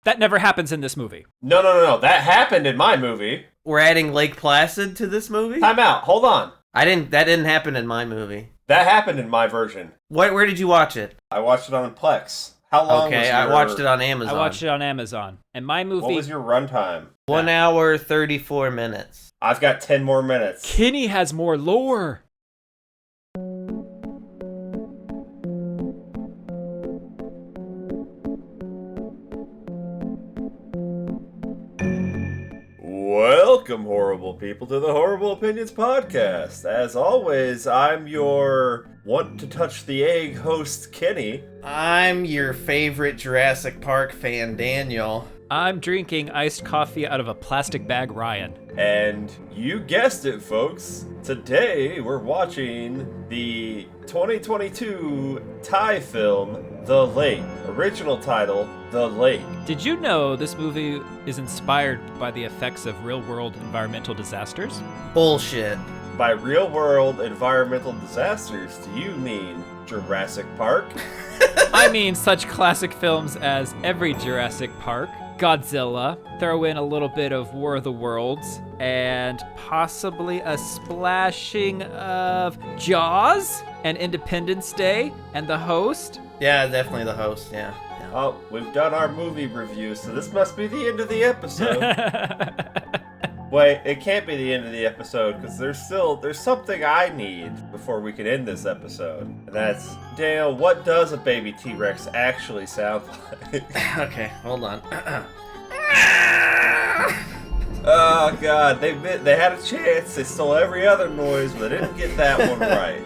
That never happens in this movie. No. That happened in my movie. We're adding Lake Placid to this movie? Time out. Hold on. That didn't happen in my movie. That happened in my version. Where did you watch it? I watched it on Plex. How long was I watched it on Amazon. I watched it on Amazon. And my movie... What was your runtime? 1 hour, 34 minutes. I've got 10 more minutes. Kenny has more lore. Welcome, horrible people, to the Horrible Opinions podcast. As always, I'm your want-to-touch-the-egg host, Kenny. I'm your favorite Jurassic Park fan, Daniel. I'm drinking iced coffee out of a plastic bag, Ryan. And you guessed it, folks. Today, we're watching the 2022 Thai film, The Lake. Original title, The Lake. Did you know this movie is inspired by the effects of real-world environmental disasters? Bullshit. By real-world environmental disasters, do you mean Jurassic Park? I mean such classic films as every Jurassic Park, Godzilla, throw in a little bit of War of the Worlds, and possibly a splashing of Jaws and Independence Day and The Host. Yeah, definitely The Host, yeah. Oh, we've done our movie review, so this must be the end of the episode. Wait, it can't be the end of the episode, because there's something I need before we can end this episode. And that's, Daniel, what does a baby T-Rex actually sound like? Okay, hold on. Oh, God, they had a chance. They stole every other noise, but they didn't get that one right.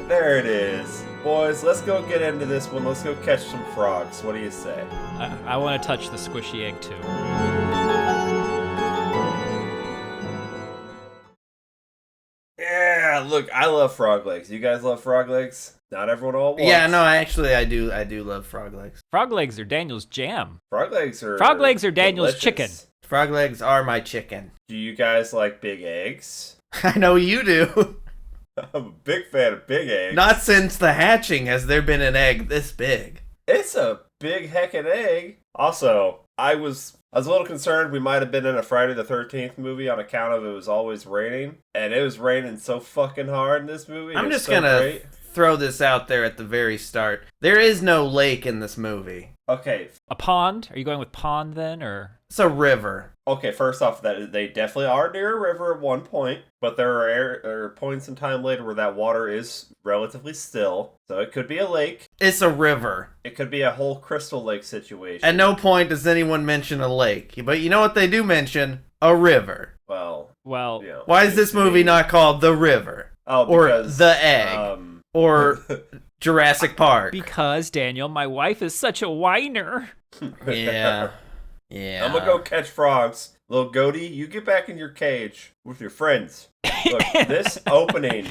There it is. Boys, let's go get into this one. Let's go catch some frogs. What do you say? I want to touch the squishy egg, too. Yeah, look, I love frog legs. You guys love frog legs? Not everyone all wants. Yeah, no, I do love frog legs. Frog legs are Daniel's jam. Frog legs are Daniel's delicious. chicken. Frog legs are my chicken. Do you guys like big eggs? I know you do. I'm a big fan of big eggs. Not since the hatching has there been an egg this big. It's a big heckin' egg. Also, I was a little concerned we might have been in a Friday the 13th movie on account of it was always raining. And it was raining so fucking hard in this movie. I'm just gonna throw this out there at the very start. There is no lake in this movie. Okay. A pond? Are you going with pond then, or? It's a river. Okay, first off, that they definitely are near a river at one point, but there are points in time later where that water is relatively still, so it could be a lake. It's a river. It could be a whole crystal lake situation. At no point does anyone mention a lake, but you know what they do mention? A river. Well, you know, why is this movie not called The River? Oh, because, or The Egg? Or Jurassic Park? Because, Daniel, my wife is such a whiner. Yeah. Yeah. I'm gonna go catch frogs. Little goatee, you get back in your cage with your friends. Look, this opening.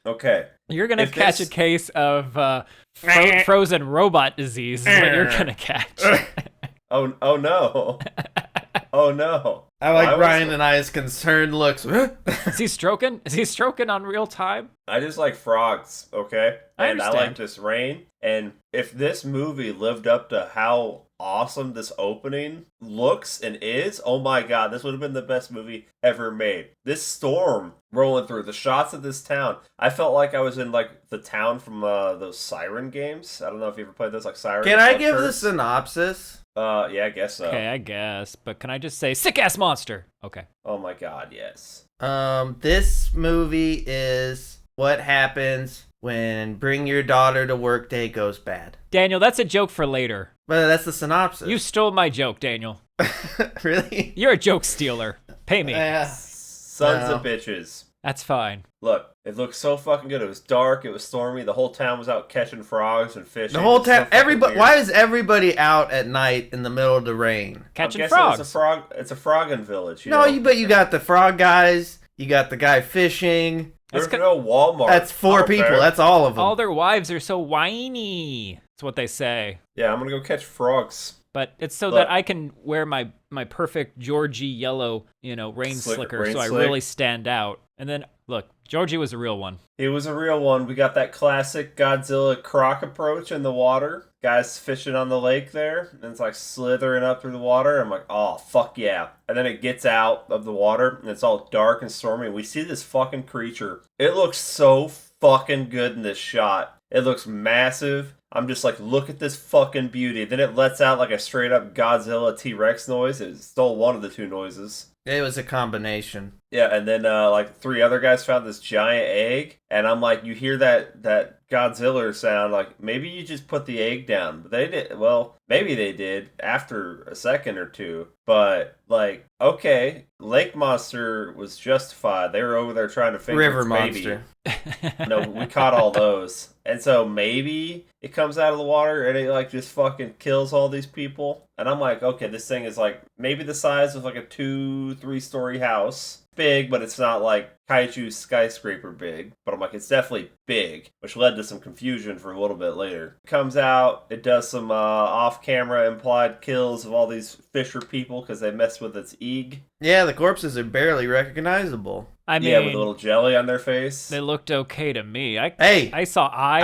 Okay. You're gonna catch a case of frozen robot disease is what you're gonna catch. Oh no. Oh no. I like Brian and I's concerned looks. Is he stroking? Is he stroking on real time? I just like frogs, okay? I And understand. I like this rain. And if this movie lived up to how awesome this opening looks and is, oh my god, this would have been the best movie ever made. This storm rolling through, the shots of this town. I felt like I was in like the town from those Siren games. I don't know if you ever played those, like Siren. Can I give the synopsis? Yeah, I guess so. Okay, I guess. But can I just say, sick-ass monster? Okay. Oh my god, yes. This movie is what happens when Bring Your Daughter to Work Day goes bad. Daniel, that's a joke for later. But that's the synopsis. You stole my joke, Daniel. Really? You're a joke stealer. Pay me. Sons of bitches. That's fine. Look, it looked so fucking good. It was dark. It was stormy. The whole town was out catching frogs and fishing. The whole town. So everybody. Why is everybody out at night in the middle of the rain? Catching frogs. It's a frogging village. But you got the frog guys. You got the guy fishing. There's no Walmart. That's four people. There. That's all of them. All their wives are so whiny. That's what they say. Yeah, I'm gonna go catch frogs. but it's so Look. that I can wear my perfect Georgie yellow, rain slicker, rain so I slick. really stand out. And then look, Georgie was a real one. He was a real one. We got that classic Godzilla croc approach in the water. Guys fishing on the lake there, and it's like slithering up through the water. I'm like, oh, fuck yeah. And then it gets out of the water, and it's all dark and stormy, and we see this fucking creature. It looks so fucking good in this shot. It looks massive. I'm just like, look at this fucking beauty. Then it lets out like a straight up Godzilla T-Rex noise. It stole one of the two noises. It was a combination. Yeah, and then like 3 other guys found this giant egg, and I'm like, you hear that Godzilla sound, like maybe you just put the egg down. But they did. Well, maybe they did after a second or two. But like, okay, Lake Monster was justified. They were over there trying to figure River its Monster. baby. No, we caught all those. And so maybe it comes out of the water and it like just fucking kills all these people. And I'm like, okay, this thing is like maybe the size of like a 2-3 story house. Big, but it's not like kaiju skyscraper big. But I'm like, it's definitely big, which led to some confusion for a little bit later. It comes out, it does some off-camera implied kills of all these fisher people because they messed with its egg. Yeah, the corpses are barely recognizable. I mean, Yeah, with a little jelly on their face. they looked okay to me. Hey, I saw eyes.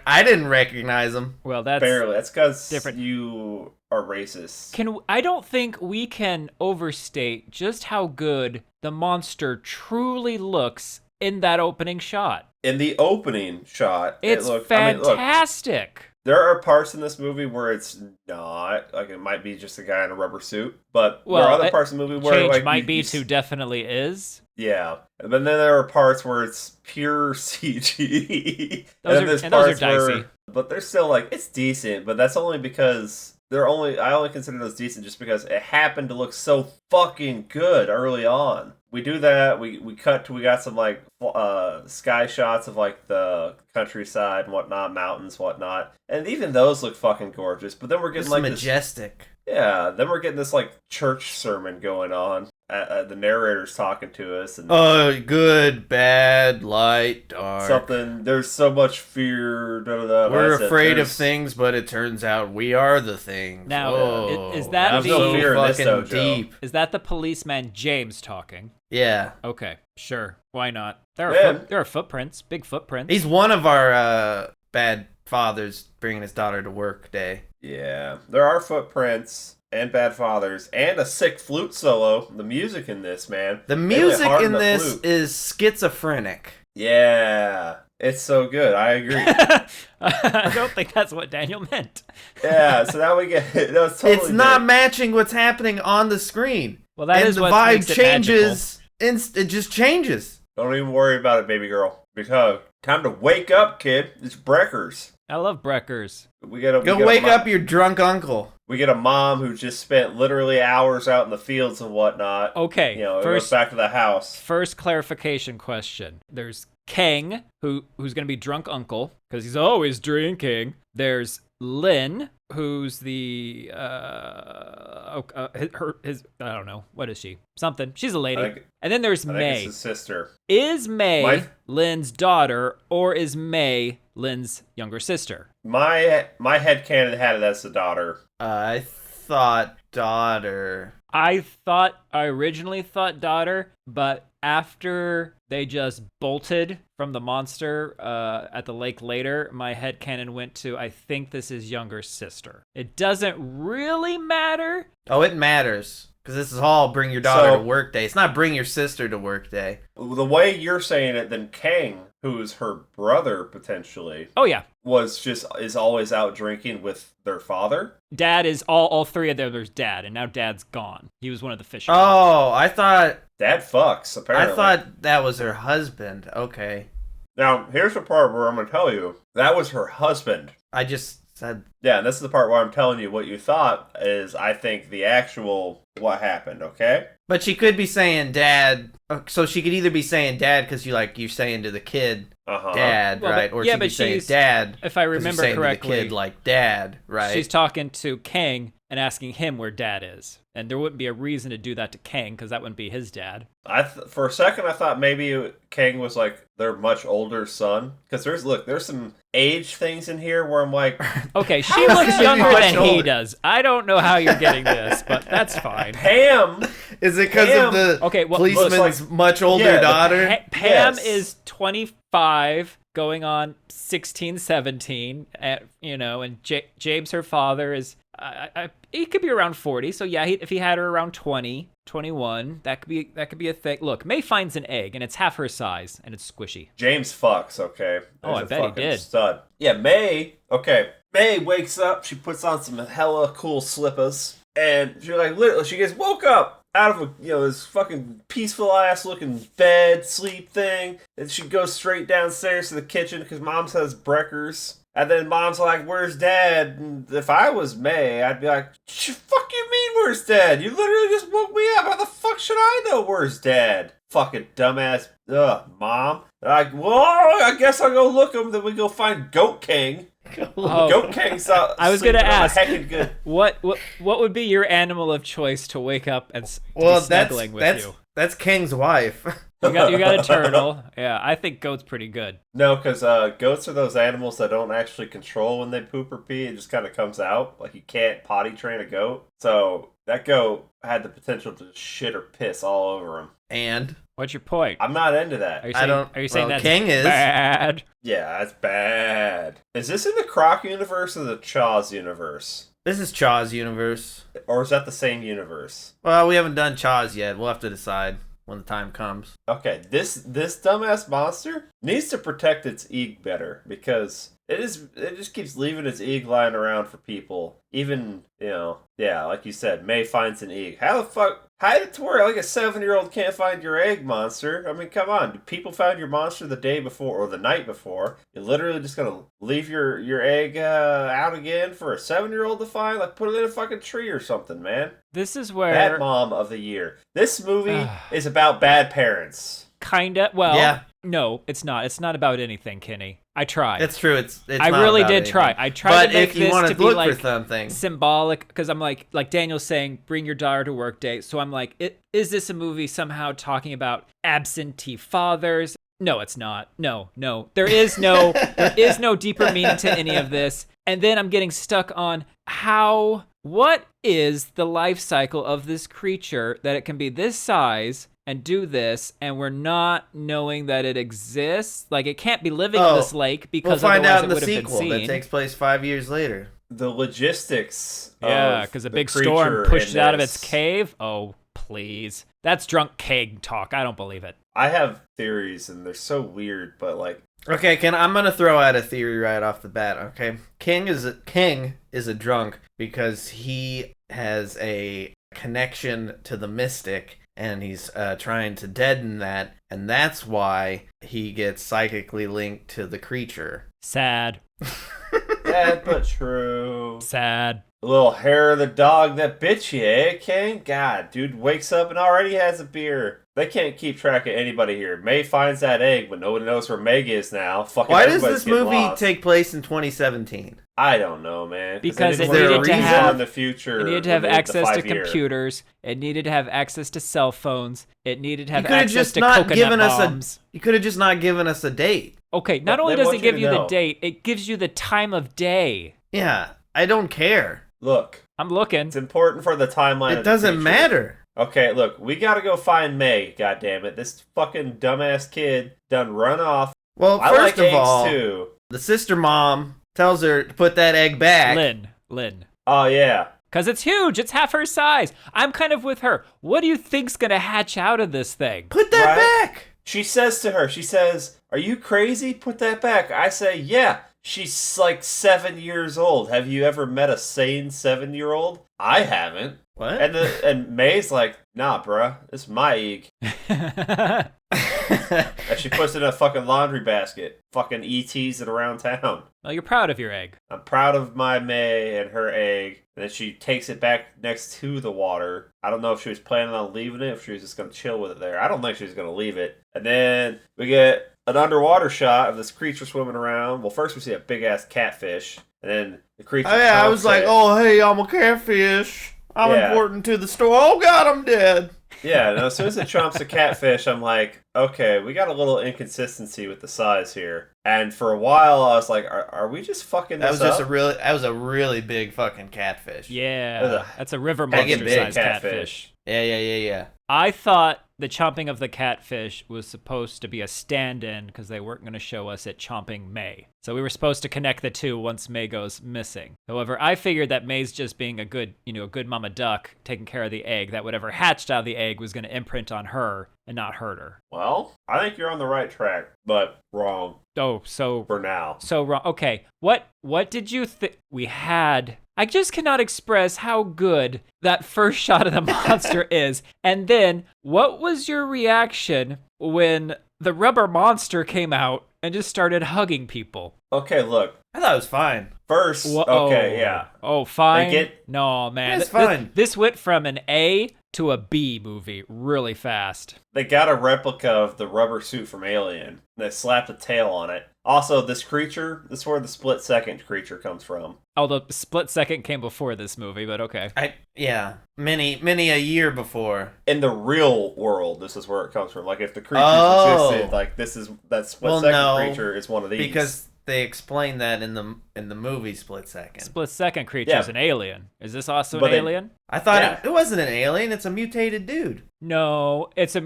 I didn't recognize them. Well, that's Barely. That's because different. you are racist. I don't think we can overstate just how good the monster truly looks in that opening shot. In the opening shot, It's look, fantastic. there are parts in this movie where it's not. Like, it might be just a guy in a rubber suit. But there are other parts of the movie where change like, might be to definitely is. Yeah. But then there are parts where it's pure CG. Those are dicey. But they're still like, it's decent, but that's only because I only consider those decent just because it happened to look so fucking good early on. We do that, we got some like sky shots of like the countryside and whatnot, mountains, whatnot. And even those look fucking gorgeous. But then we're getting It's like majestic. then we're getting this like church sermon going on. The narrator's talking to us, and Good, bad, light, dark. something. There's so much fear. We're afraid of things, but it turns out we are the things. Now, is that There's no fear in this, fucking though, Joe. deep? Is that the policeman James talking? Yeah, Okay, sure. Why not? There are footprints, big footprints. he's one of our bad fathers bringing his daughter to work day. Yeah, there are footprints and bad fathers and a sick flute solo. The music in this, man. The They went music hard in on the this flute. is schizophrenic. Yeah, it's so good. I agree. I don't think that's what Daniel meant. Yeah, so now we get no, it's totally It's not good. matching what's happening on the screen. Well, that and is the what vibe makes it changes. It just changes. Don't even worry about it, baby girl. Because time to wake up, kid. It's Breckers. I love Breckers. Go wake up your drunk uncle. We get a mom who just spent literally hours out in the fields and whatnot. Okay, You know, it goes back to the house. First clarification question. There's Kang, who's going to be drunk uncle, because he's always drinking. There's Lynn, who's the, I don't know, what is she? Something. She's a lady. And then there's I May. think it's his sister. Is May Life? Lynn's daughter, or is May Lynn's younger sister? My headcanon had it as the daughter. I thought daughter. I originally thought daughter, but after they just bolted from the monster at the lake later, my headcanon went to, I think this is younger sister. It doesn't really matter. Oh, it matters. Because this is all bring your daughter to work day. It's not bring your sister to work day. The way you're saying it, then Kang, who is her brother potentially, Oh, yeah. is always out drinking with their father. Dad is all three of them. There's dad, and now dad's gone. He was one of the fishermen. Oh, I thought Dad fucks, apparently. I thought that was her husband. Okay. Now, here's the part where I'm going to tell you. That was her husband. I just said... Yeah, and this is the part where I'm telling you what you thought is, I think, the actual what happened, okay? But she could be saying dad. So she could either be saying dad because you're saying to the kid dad, well, right? but, Or yeah, she could be but saying she's, dad. if I 'cause you're remember saying correctly, to the kid like dad, right? She's talking to Kang and asking him where dad is. And there wouldn't be a reason to do that to Kang because that wouldn't be his dad. For a second, I thought maybe Kang was like their much older son. Because there's some age things in here where I'm like, okay, she looks younger than he does. I don't know how you're getting this, but that's fine. Pam. Is it because of the policeman's much older daughter? Pam is 25, going on 16, 17. And James, her father, is he could be around 40. So yeah, if he had her around 20, 21, that could be a thing. Look, May finds an egg and it's half her size and it's squishy. James fucks. Okay. I bet he did. Stud. Yeah, May. Okay. May wakes up. She puts on some hella cool slippers, and she literally she gets woke up out of this fucking peaceful ass looking bed sleep thing, and she goes straight downstairs to the kitchen because mom says breakers. And then mom's like, where's dad? And if I was May, I'd be like, fuck you mean where's dad? You literally just woke me up. How the fuck should I know where's dad? Fucking dumbass mom. And I guess I'll go look him. Then we go find Goat King. Goat King's out. I was gonna ask, good. what would be your animal of choice to wake up and be snuggling with you? That's King's wife. You got a turtle. Yeah, I think goat's pretty good. No, because goats are those animals that don't actually control when they poop or pee. It just kind of comes out. Like, you can't potty train a goat. So that goat had the potential to shit or piss all over him. And? What's your point? I'm not into that. Are you saying that's King is bad? Yeah, that's bad. Is this in the Croc universe or the Chaw's universe? This is Chaw's universe. Or is that the same universe? Well, we haven't done Chaw's yet. We'll have to decide when the time comes. Okay, this dumbass monster needs to protect its egg better because it just keeps leaving its egg lying around for people. Even, like you said, May finds an egg. How the fuck? How did it work? Like a 7-year-old can't find your egg, monster. I mean, come on. People found your monster the day before or the night before. You're literally just gonna leave your egg out again for a 7-year-old to find? Like, put it in a fucking tree or something, man. This is where... Bad mom of the year. This movie is about bad parents. Kinda. Well, yeah. No, it's not. It's not about anything, Kenny. I tried. It's true. It's I really did try. I tried to make this to be like symbolic, because I'm like Daniel's saying, bring your daughter to work day. So I'm like, is this a movie somehow talking about absentee fathers? No, it's not. No. There is no deeper meaning to any of this. And then I'm getting stuck on what is the life cycle of this creature that it can be this size and do this, and we're not knowing that it exists. Like, it can't be living in this lake because we'll find out in it the would have sequel been seen. that takes place 5 years later. The logistics. Yeah, because a big storm pushed it out of its cave. Oh, please. That's drunk Kang talk. I don't believe it. I have theories, and they're so weird, but like... Okay, I'm gonna throw out a theory right off the bat, okay? King is a drunk because he has a connection to the mystic, and he's trying to deaden that, and that's why he gets psychically linked to the creature. Sad. Sad but true. Sad. A little hair of the dog that bit you, eh, King? God, dude wakes up and already has a beer. They can't keep track of anybody here. May finds that egg, but nobody knows where Meg is now. Fucking why does this movie take place in 2017? I don't know, man. Because it needed to have access to computers. It needed to have access to cell phones. It needed to have access to coconut bombs. You could have just not given us a date. Okay, not only does it give you the date, it gives you the time of day. Yeah, I don't care. Look. I'm looking. It's important for the timeline. It doesn't matter. Okay, look, we gotta go find May, goddammit. This fucking dumbass kid done run off. Well, first of all, too. The sister mom tells her to put that egg back. Lynn. Oh, yeah. Because it's huge. It's half her size. I'm kind of with her. What do you think's going to hatch out of this thing? Put that back. She says to her, are you crazy? Put that back. I say, yeah. She's like 7 years old. Have you ever met a sane 7-year-old? I haven't. What? And May's like, nah, bruh, it's my egg. And she puts it in a fucking laundry basket. Fucking ETs it around town. Well, you're proud of your egg. I'm proud of my May and her egg. And then she takes it back next to the water. I don't know if she was planning on leaving it, if she was just going to chill with it there. I don't think she was going to leave it. And then we get an underwater shot of this creature swimming around. Well, first we see a big-ass catfish. And then the creature... Oh, yeah, I was like, oh, hey, I'm a catfish. I'm important to the store. Oh, God, I'm dead. Yeah, and as soon as it chomps a catfish, I'm like, okay, we got a little inconsistency with the size here. And for a while, I was like, are we just fucking this up? That was a really big fucking catfish. Yeah, that's a river monster-sized catfish. Yeah. I thought the chomping of the catfish was supposed to be a stand-in because they weren't going to show us it chomping May. So we were supposed to connect the two once May goes missing. However, I figured that May's just being a good mama duck taking care of the egg, that whatever hatched out of the egg was going to imprint on her and not hurt her. Well, I think you're on the right track, but wrong. Oh, so... For now. So wrong. Okay, what did you think we had... I just cannot express how good that first shot of the monster is. And then, what was your reaction when the rubber monster came out and just started hugging people? Okay, look. I thought it was fine. First, okay, yeah. Oh, fine? No, man. It's fine. This went from an A to a B movie really fast. They got a replica of the rubber suit from Alien. They slapped a tail on it. Also, this creature, this is where the split-second creature comes from. Although Split Second came before this movie, but okay. Many a year before. In the real world, this is where it comes from. Like, if the creatures existed, like, that split-second creature is one of these. Because they explain that in the movie Split Second. Split Second creature is an alien. Is this also an alien? I thought it wasn't an alien. It's a mutated dude. No, it's a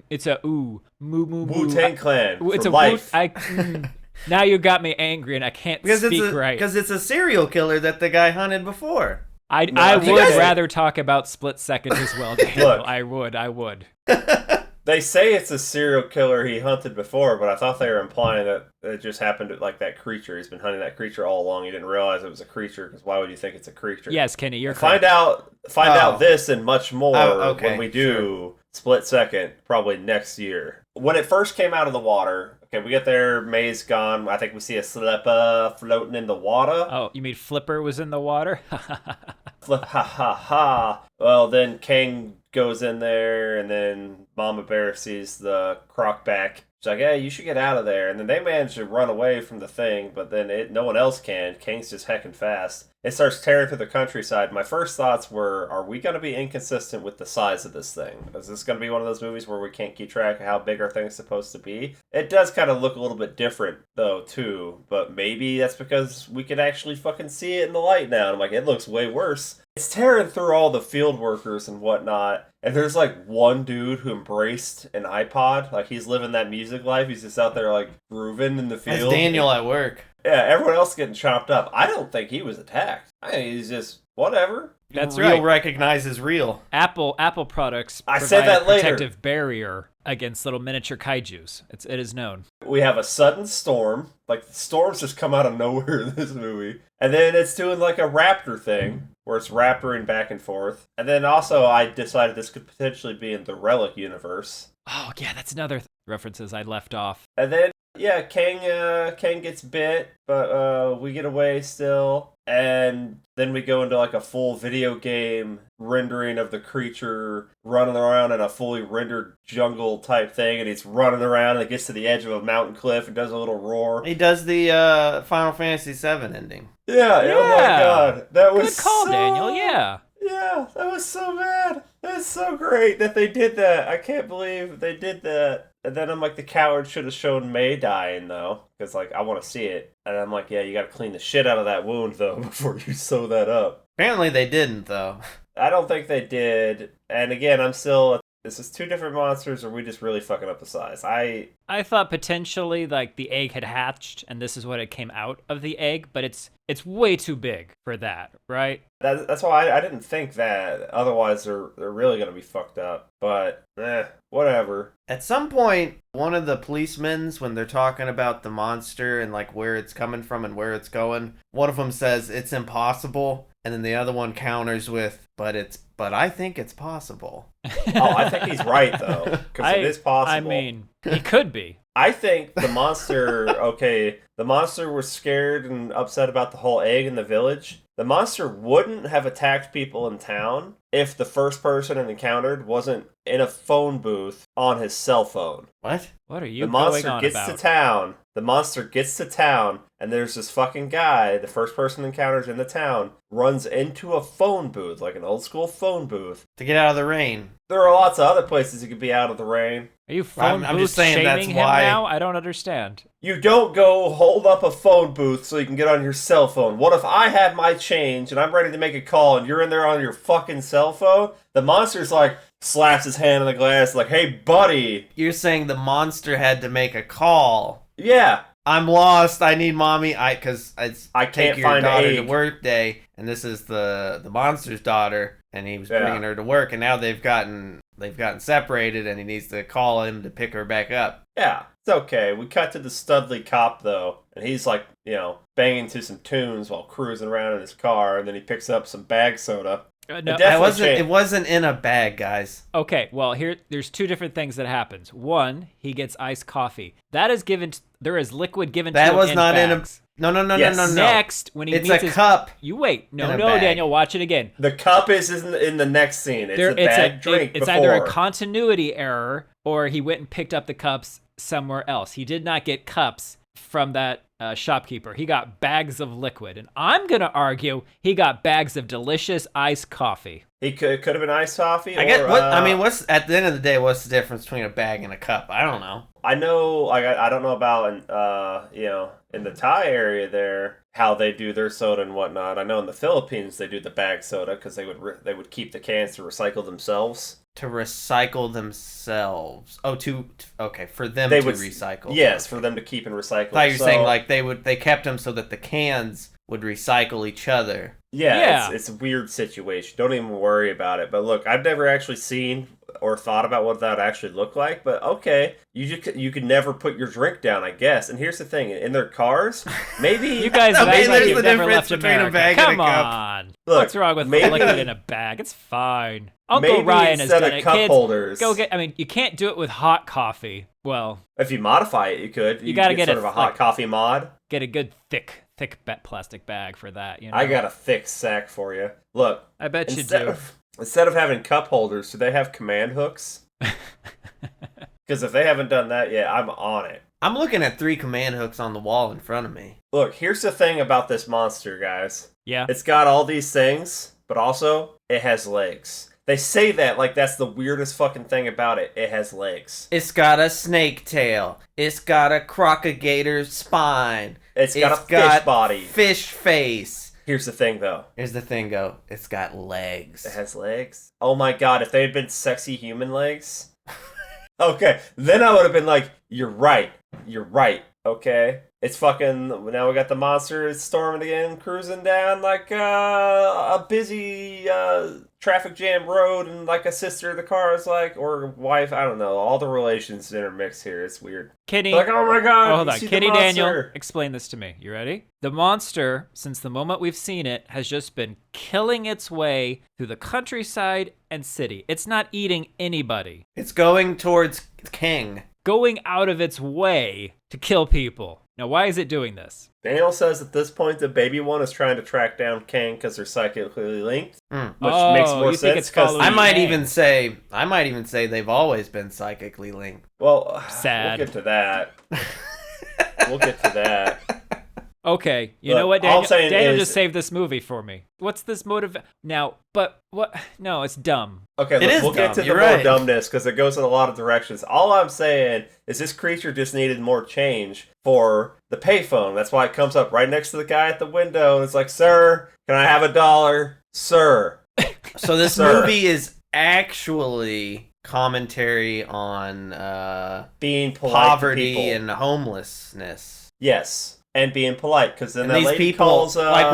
It's a Wu-Tang Clan. It's a life. Now you got me angry and I can't speak right. Because it's a serial killer that the guy hunted before. I would rather talk about Split Second as well, Daniel. Look, I would. They say it's a serial killer he hunted before, but I thought they were implying that it just happened to, like, that creature. He's been hunting that creature all along. He didn't realize it was a creature, because why would you think it's a creature? Yes, Kenny, you're correct. Find out this and much more when we do Split Second, probably next year. When it first came out of the water, okay, we get there, May's gone. I think we see a slipper floating in the water. Oh, you mean Flipper was in the water? Flip, ha ha ha. Well, then Kang goes in there, and then Mama Bear sees the croc-back. She's like, hey, you should get out of there. And then they manage to run away from the thing, but then no one else can. Kang's just heckin' fast. It starts tearing through the countryside. My first thoughts were, are we going to be inconsistent with the size of this thing? Is this going to be one of those movies where we can't keep track of how big our thing's supposed to be? It does kind of look a little bit different, though, too. But maybe that's because we can actually fucking see it in the light now. And I'm like, it looks way worse. It's tearing through all the field workers and whatnot. And there's like one dude who embraced an iPod. Like, he's living that music life. He's just out there like grooving in the field. That's Daniel at work. Yeah, everyone else getting chopped up. I don't think he was attacked. I think he's just whatever. That's real right. Recognizes real. Apple products I said that a later. protective barrier against little miniature kaijus. It is known. We have a sudden storm. Like, the storms just come out of nowhere in this movie. And then it's doing like a raptor thing, where it's raptoring back and forth. And then also I decided this could potentially be in the Relic universe. Oh, yeah, that's another references I left off. And then, yeah, Kang gets bit, but we get away still. And then we go into like a full video game rendering of the creature running around in a fully rendered jungle type thing, and he's running around and it gets to the edge of a mountain cliff and does a little roar. He does the Final Fantasy VII ending. Yeah, oh my god. That was good call, Daniel, yeah. Yeah, that was so bad. That was so great that they did that. I can't believe they did that. And then I'm like, the coward should have shown May dying, though. Because, like, I want to see it. And I'm like, yeah, you got to clean the shit out of that wound, though, before you sew that up. Apparently they didn't, though. I don't think they did. And again, I'm still Is this two different monsters, or are we just really fucking up the size? I thought potentially like the egg had hatched and this is what it came out of the egg, but it's way too big for that, right? That's why I didn't think that. Otherwise, they're really gonna be fucked up. But whatever. At some point, one of the policemen, when they're talking about the monster and like where it's coming from and where it's going, one of them says it's impossible, and then the other one counters with, but I think it's possible. Oh, I think he's right though, because it is possible. I mean, he could be. I think the monster, the monster was scared and upset about the whole egg in the village. The monster wouldn't have attacked people in town if the first person it encountered wasn't in a phone booth on his cell phone. What? What are you The monster going on gets about? to town. The monster gets to town, and there's this fucking guy, the first person encounters in the town, runs into a phone booth, like an old school phone booth. To get out of the rain. There are lots of other places you could be out of the rain. Are you phone I'm booth just saying that's shaming him why- now? I don't understand. You don't go hold up a phone booth so you can get on your cell phone. What if I have my change and I'm ready to make a call and you're in there on your fucking cell phone? The monster's like, slaps his hand on the glass like, hey, buddy. You're saying the monster had to make a call. Yeah. I'm lost. I need mommy. Because I take can't your find daughter egg. to work day, and this is the monster's daughter, and he was Yeah. bringing her to work, and now they've gotten separated, and he needs to call him to pick her back up. Yeah. It's okay. We cut to the Studley cop, though, and he's like, banging to some tunes while cruising around in his car, and then he picks up some bag soda. No, It wasn't in a bag, guys. okay, well, there's two different things that happens. One, he gets iced coffee. That is given. There is liquid given to That him was in not bags. No. Yes. No. Next, when he It's meets a his cup. You wait. No, in a bag. Daniel, watch it again. The cup isn't in the next scene. It's a bag drink It's before. either a continuity error or he went and picked up the cups somewhere else. He did not get cups from that shopkeeper. He got bags of liquid, and I'm gonna argue he got bags of delicious iced coffee. He could have been iced coffee. I get what's at the end of the day? What's the difference between a bag and a cup? I don't know. I know, like, I don't know about, in the Thai area there, how they do their soda and whatnot. I know in the Philippines they do the bag soda because they would keep the cans to recycle themselves. To recycle themselves. Oh, for them They to would recycle. Yes, for them to keep and recycle. I thought you were saying like they kept them so that the cans would recycle each other. Yeah. It's a weird situation. Don't even worry about it. But look, I've never actually seen or thought about what that would actually look like. But okay, you could never put your drink down, I guess. And here's the thing: in their cars, maybe You guys No, act maybe like there's you've the never difference left between a America. bag and a Come cup. on. Look, What's wrong with maybe- liquid in a bag? It's fine. Uncle maybe Ryan has instead done of it. cup Kids, holders. go get. I mean, you can't do it with hot coffee. Well, If you modify it, you could. You gotta get sort it of a hot like- coffee mod. get a good thick plastic bag for that. You know. I got a thick sack for you. Look, I bet you instead do. instead of having cup holders, do they have command hooks? Because if they haven't done that yet, I'm on it. I'm looking at 3 command hooks on the wall in front of me. Look, here's the thing about this monster, guys. Yeah. It's got all these things, but also it has legs. They say that like that's the weirdest fucking thing about it. It has legs. It's got a snake tail. It's got a crocodile spine. It's got a fish body. Fish face. Here's the thing, though. Here's the thing, go. It's got legs. It has legs. Oh my god, if they had been sexy human legs. Okay, then I would have been like, you're right. You're right. Okay? It's fucking, now we got the monster, it's storming again, cruising down like a busy traffic jam road, and like a sister of the car is like, or wife, I don't know, all the relations intermixed here, it's weird. Kitty. Like, oh my god, Hold you on. see the Kitty Daniel, monster. explain this to me. You ready? The monster, since the moment we've seen it, has just been killing its way through the countryside and city. It's not eating anybody. It's going towards King. Going out of its way to kill people. Now, why is it doing this? Daniel says at this point the baby one is trying to track down Kang because they're psychically linked, which Oh, makes more you think sense. it's 'Cause following- I might Kang. even say they've always been psychically linked. well, Sad. We'll get to that. We'll get to that. Okay, you Look, know what, all I'm Daniel? saying Daniel is- just saved this movie for me. What's this motive? Now, but what? No, it's dumb. Okay, It look, is we'll get dumb, to the you're more right. dumbness because it goes in a lot of directions. All I'm saying is this creature just needed more change for the payphone. That's why it comes up right next to the guy at the window and it's like, "Sir, can I have $1? Sir." So this Sir. movie is actually commentary on being polite poverty to people. and homelessness. Yes, and being polite, because then And the these lady people calls. like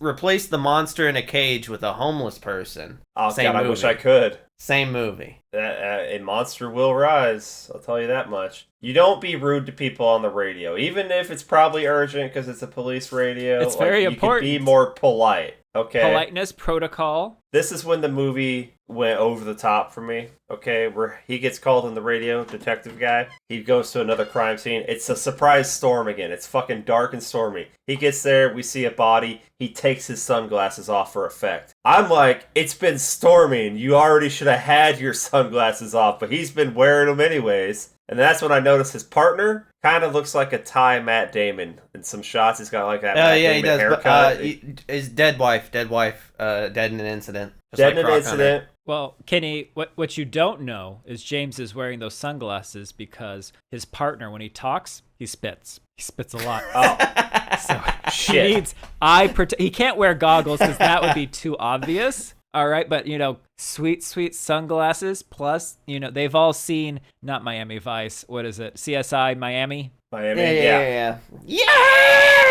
replace the monster in a cage with a homeless person. Oh Same God, I movie. wish I could. Same movie. A monster will rise. I'll tell you that much. You don't be rude to people on the radio, even if it's probably urgent because it's a police radio. It's very important. You can be more polite. Okay. Politeness, protocol. This is when the movie went over the top for me. Okay, where he gets called on the radio, detective guy. He goes to another crime scene. It's a surprise storm again. It's fucking dark and stormy. He gets there, we see a body. He takes his sunglasses off for effect. I'm like, it's been storming. You already should have had your sunglasses off, but he's been wearing them anyways. And that's when I noticed his partner kind of looks like a Thai Matt Damon in some shots. He's got like that Matt yeah, Damon he does. haircut. But his dead wife, dead in an incident. Just Dead like in an Croc incident. Hunter. Well, Kenny, what you don't know is James is wearing those sunglasses because his partner, when he talks, he spits. He spits a lot. Oh, So shit. he needs he can't wear goggles because that would be too obvious. All right, but sweet sunglasses. Plus, they've all seen not Miami Vice. What is it? CSI Miami. Miami, Yeah.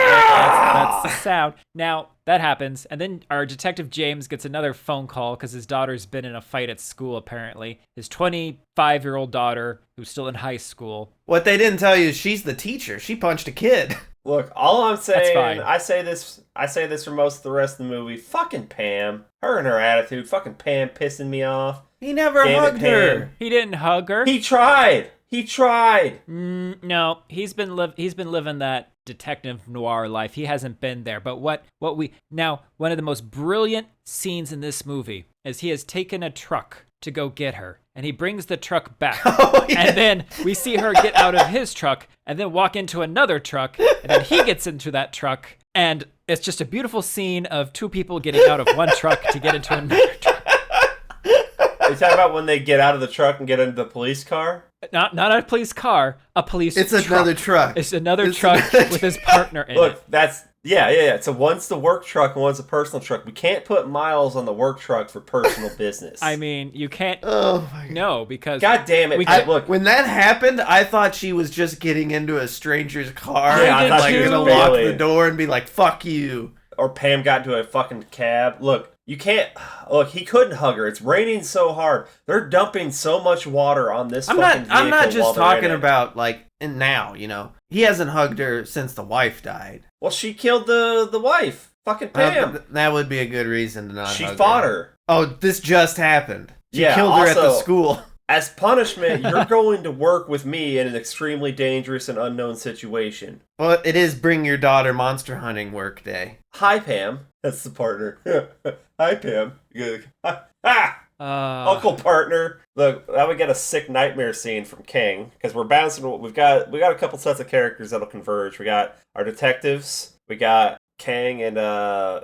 That's the sound. Now that happens, and then our detective James gets another phone call because his daughter's been in a fight at school. Apparently, his 25-year-old daughter, who's still in high school. What they didn't tell you is she's the teacher. She punched a kid. Look, all I'm saying, fine. I say this for most of the rest of the movie. Fucking Pam, her and her attitude. Fucking Pam pissing me off. He never Damn it, hugged her. Pam. He didn't hug her. He tried. No, he's been living that detective noir life. He hasn't been there. But one of the most brilliant scenes in this movie is he has taken a truck to go get her, and he brings the truck back. Oh, yeah. And then we see her get out of his truck and then walk into another truck, and then he gets into that truck, and it's just a beautiful scene of two people getting out of one truck to get into another truck. Are you talking about when they get out of the truck and get into the police car? Not a police car, a police It's truck. another truck. It's another truck with his partner in it. Look, that's yeah. So one's the work truck and one's a personal truck. We can't put miles on the work truck for personal business. I mean, you can't. Oh my God. No, because God damn it! Look, When that happened, I thought she was just getting into a stranger's car Yeah, I and thought like she was gonna lock bailing. the door and be like, "Fuck you." or Pam got into a fucking cab. Look, you can't. Look, he couldn't hug her. It's raining so hard. They're dumping so much water on this. I'm fucking not vehicle just while they're talking in it. about like and now. He hasn't hugged her since the wife died. Well, she killed the wife. Fucking Pam. That would be a good reason to not. She hug fought her. Oh, this just happened. She Yeah, killed her at the also- school. As punishment, you're going to work with me in an extremely dangerous and unknown situation. Well, it is bring your daughter monster hunting work day. Hi, Pam. That's the partner. Hi, Pam. Uncle partner. Look, now we get a sick nightmare scene from King because we're bouncing. We got a couple sets of characters that'll converge. We got our detectives. We got Kang and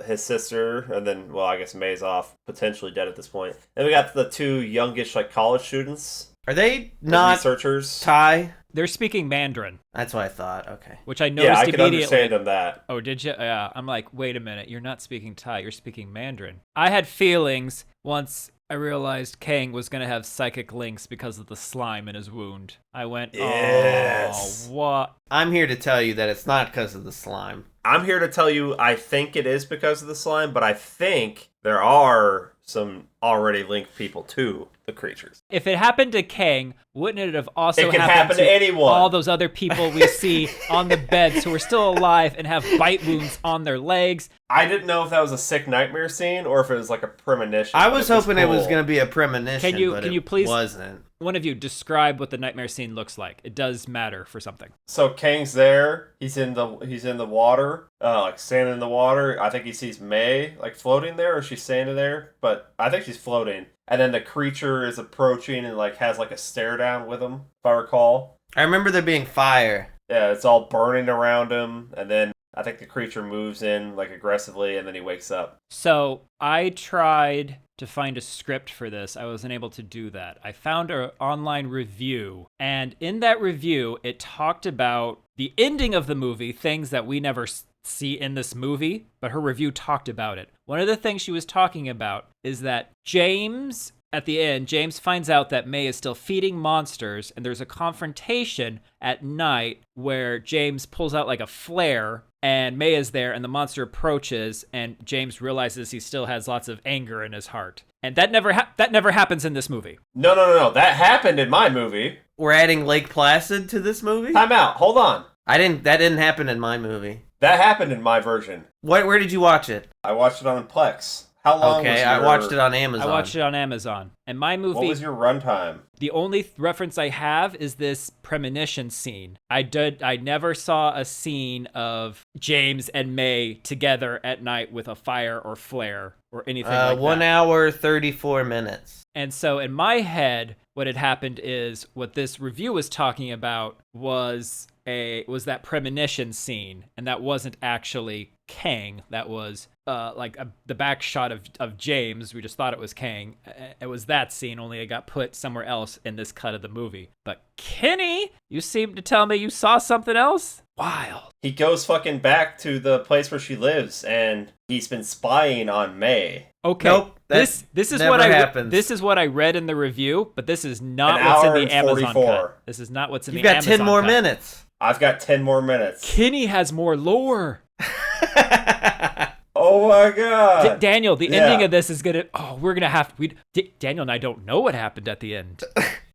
his sister, and then, well, I guess May's off, potentially dead at this point. Then we got the two youngish, like, college students. Are they not researchers? Thai? They're speaking Mandarin, That's what I thought. Okay. which I Yeah, noticed I could immediately. understand them that. Oh, did you? Yeah. I'm like, wait a minute. You're not speaking Thai. You're speaking Mandarin. I had feelings once I realized Kang was going to have psychic links because of the slime in his wound. I went, Yes. oh, what? I'm here to tell you that it's not because of the slime. I'm here to tell you I think it is because of the slime, but I think there are some already linked people to the creatures. If it happened to Kang, wouldn't it have also It can happened happen to anyone. all those other people we see on the beds who are still alive and have bite wounds on their legs? I didn't know if that was a sick nightmare scene or if it was like a premonition. I was hoping it was cool. going to be a premonition, but can you it please- wasn't. One of you describe what the nightmare scene looks like. It does matter for something. So Kang's there. He's in the water, like standing in the water. I think he sees May like floating there, or she's standing there. But I think she's floating. And then the creature is approaching and like has like a stare down with him, if I recall. I remember there being fire. Yeah, it's all burning around him, and then I think the creature moves in like aggressively, and then he wakes up. So I tried to find a script for this. I wasn't able to do that. I found an online review, and in that review, it talked about the ending of the movie, things that we never see in this movie, but her review talked about it. One of the things she was talking about is that James At the end, James finds out that May is still feeding monsters, and there's a confrontation at night where James pulls out like a flare, and May is there, and the monster approaches, and James realizes he still has lots of anger in his heart. And that never happens in this movie. No. That happened in my movie. We're adding Lake Placid to this movie? Time out. Hold on. That didn't happen in my movie. That happened in my version. Where did you watch it? I watched it on Plex. How long was I watched it on Amazon. I watched it on Amazon. And my movie... What was your runtime? The only reference I have is this premonition scene. I never saw a scene of James and May together at night with a fire or flare or anything like that. 1 hour, 34 minutes. And so in my head, what had happened is what this review was talking about was that premonition scene, and that wasn't actually Kang. That was the back shot of James. We just thought it was Kang. It was that scene, only it got put somewhere else in this cut of the movie. But Kenny, you seem to tell me you saw something else? Wild. He goes fucking back to the place where she lives, and he's been spying on May. Okay. Nope, this is never what happens. This is what I read in the review, but this is not An what's hour in and the Amazon 44. cut. This is not what's in You've the got Amazon 10 more cut. minutes. I've got 10 more minutes. Kenny has more lore. Oh my god. Daniel, the ending of this is gonna. Oh, we're gonna have. Daniel and I don't know what happened at the end.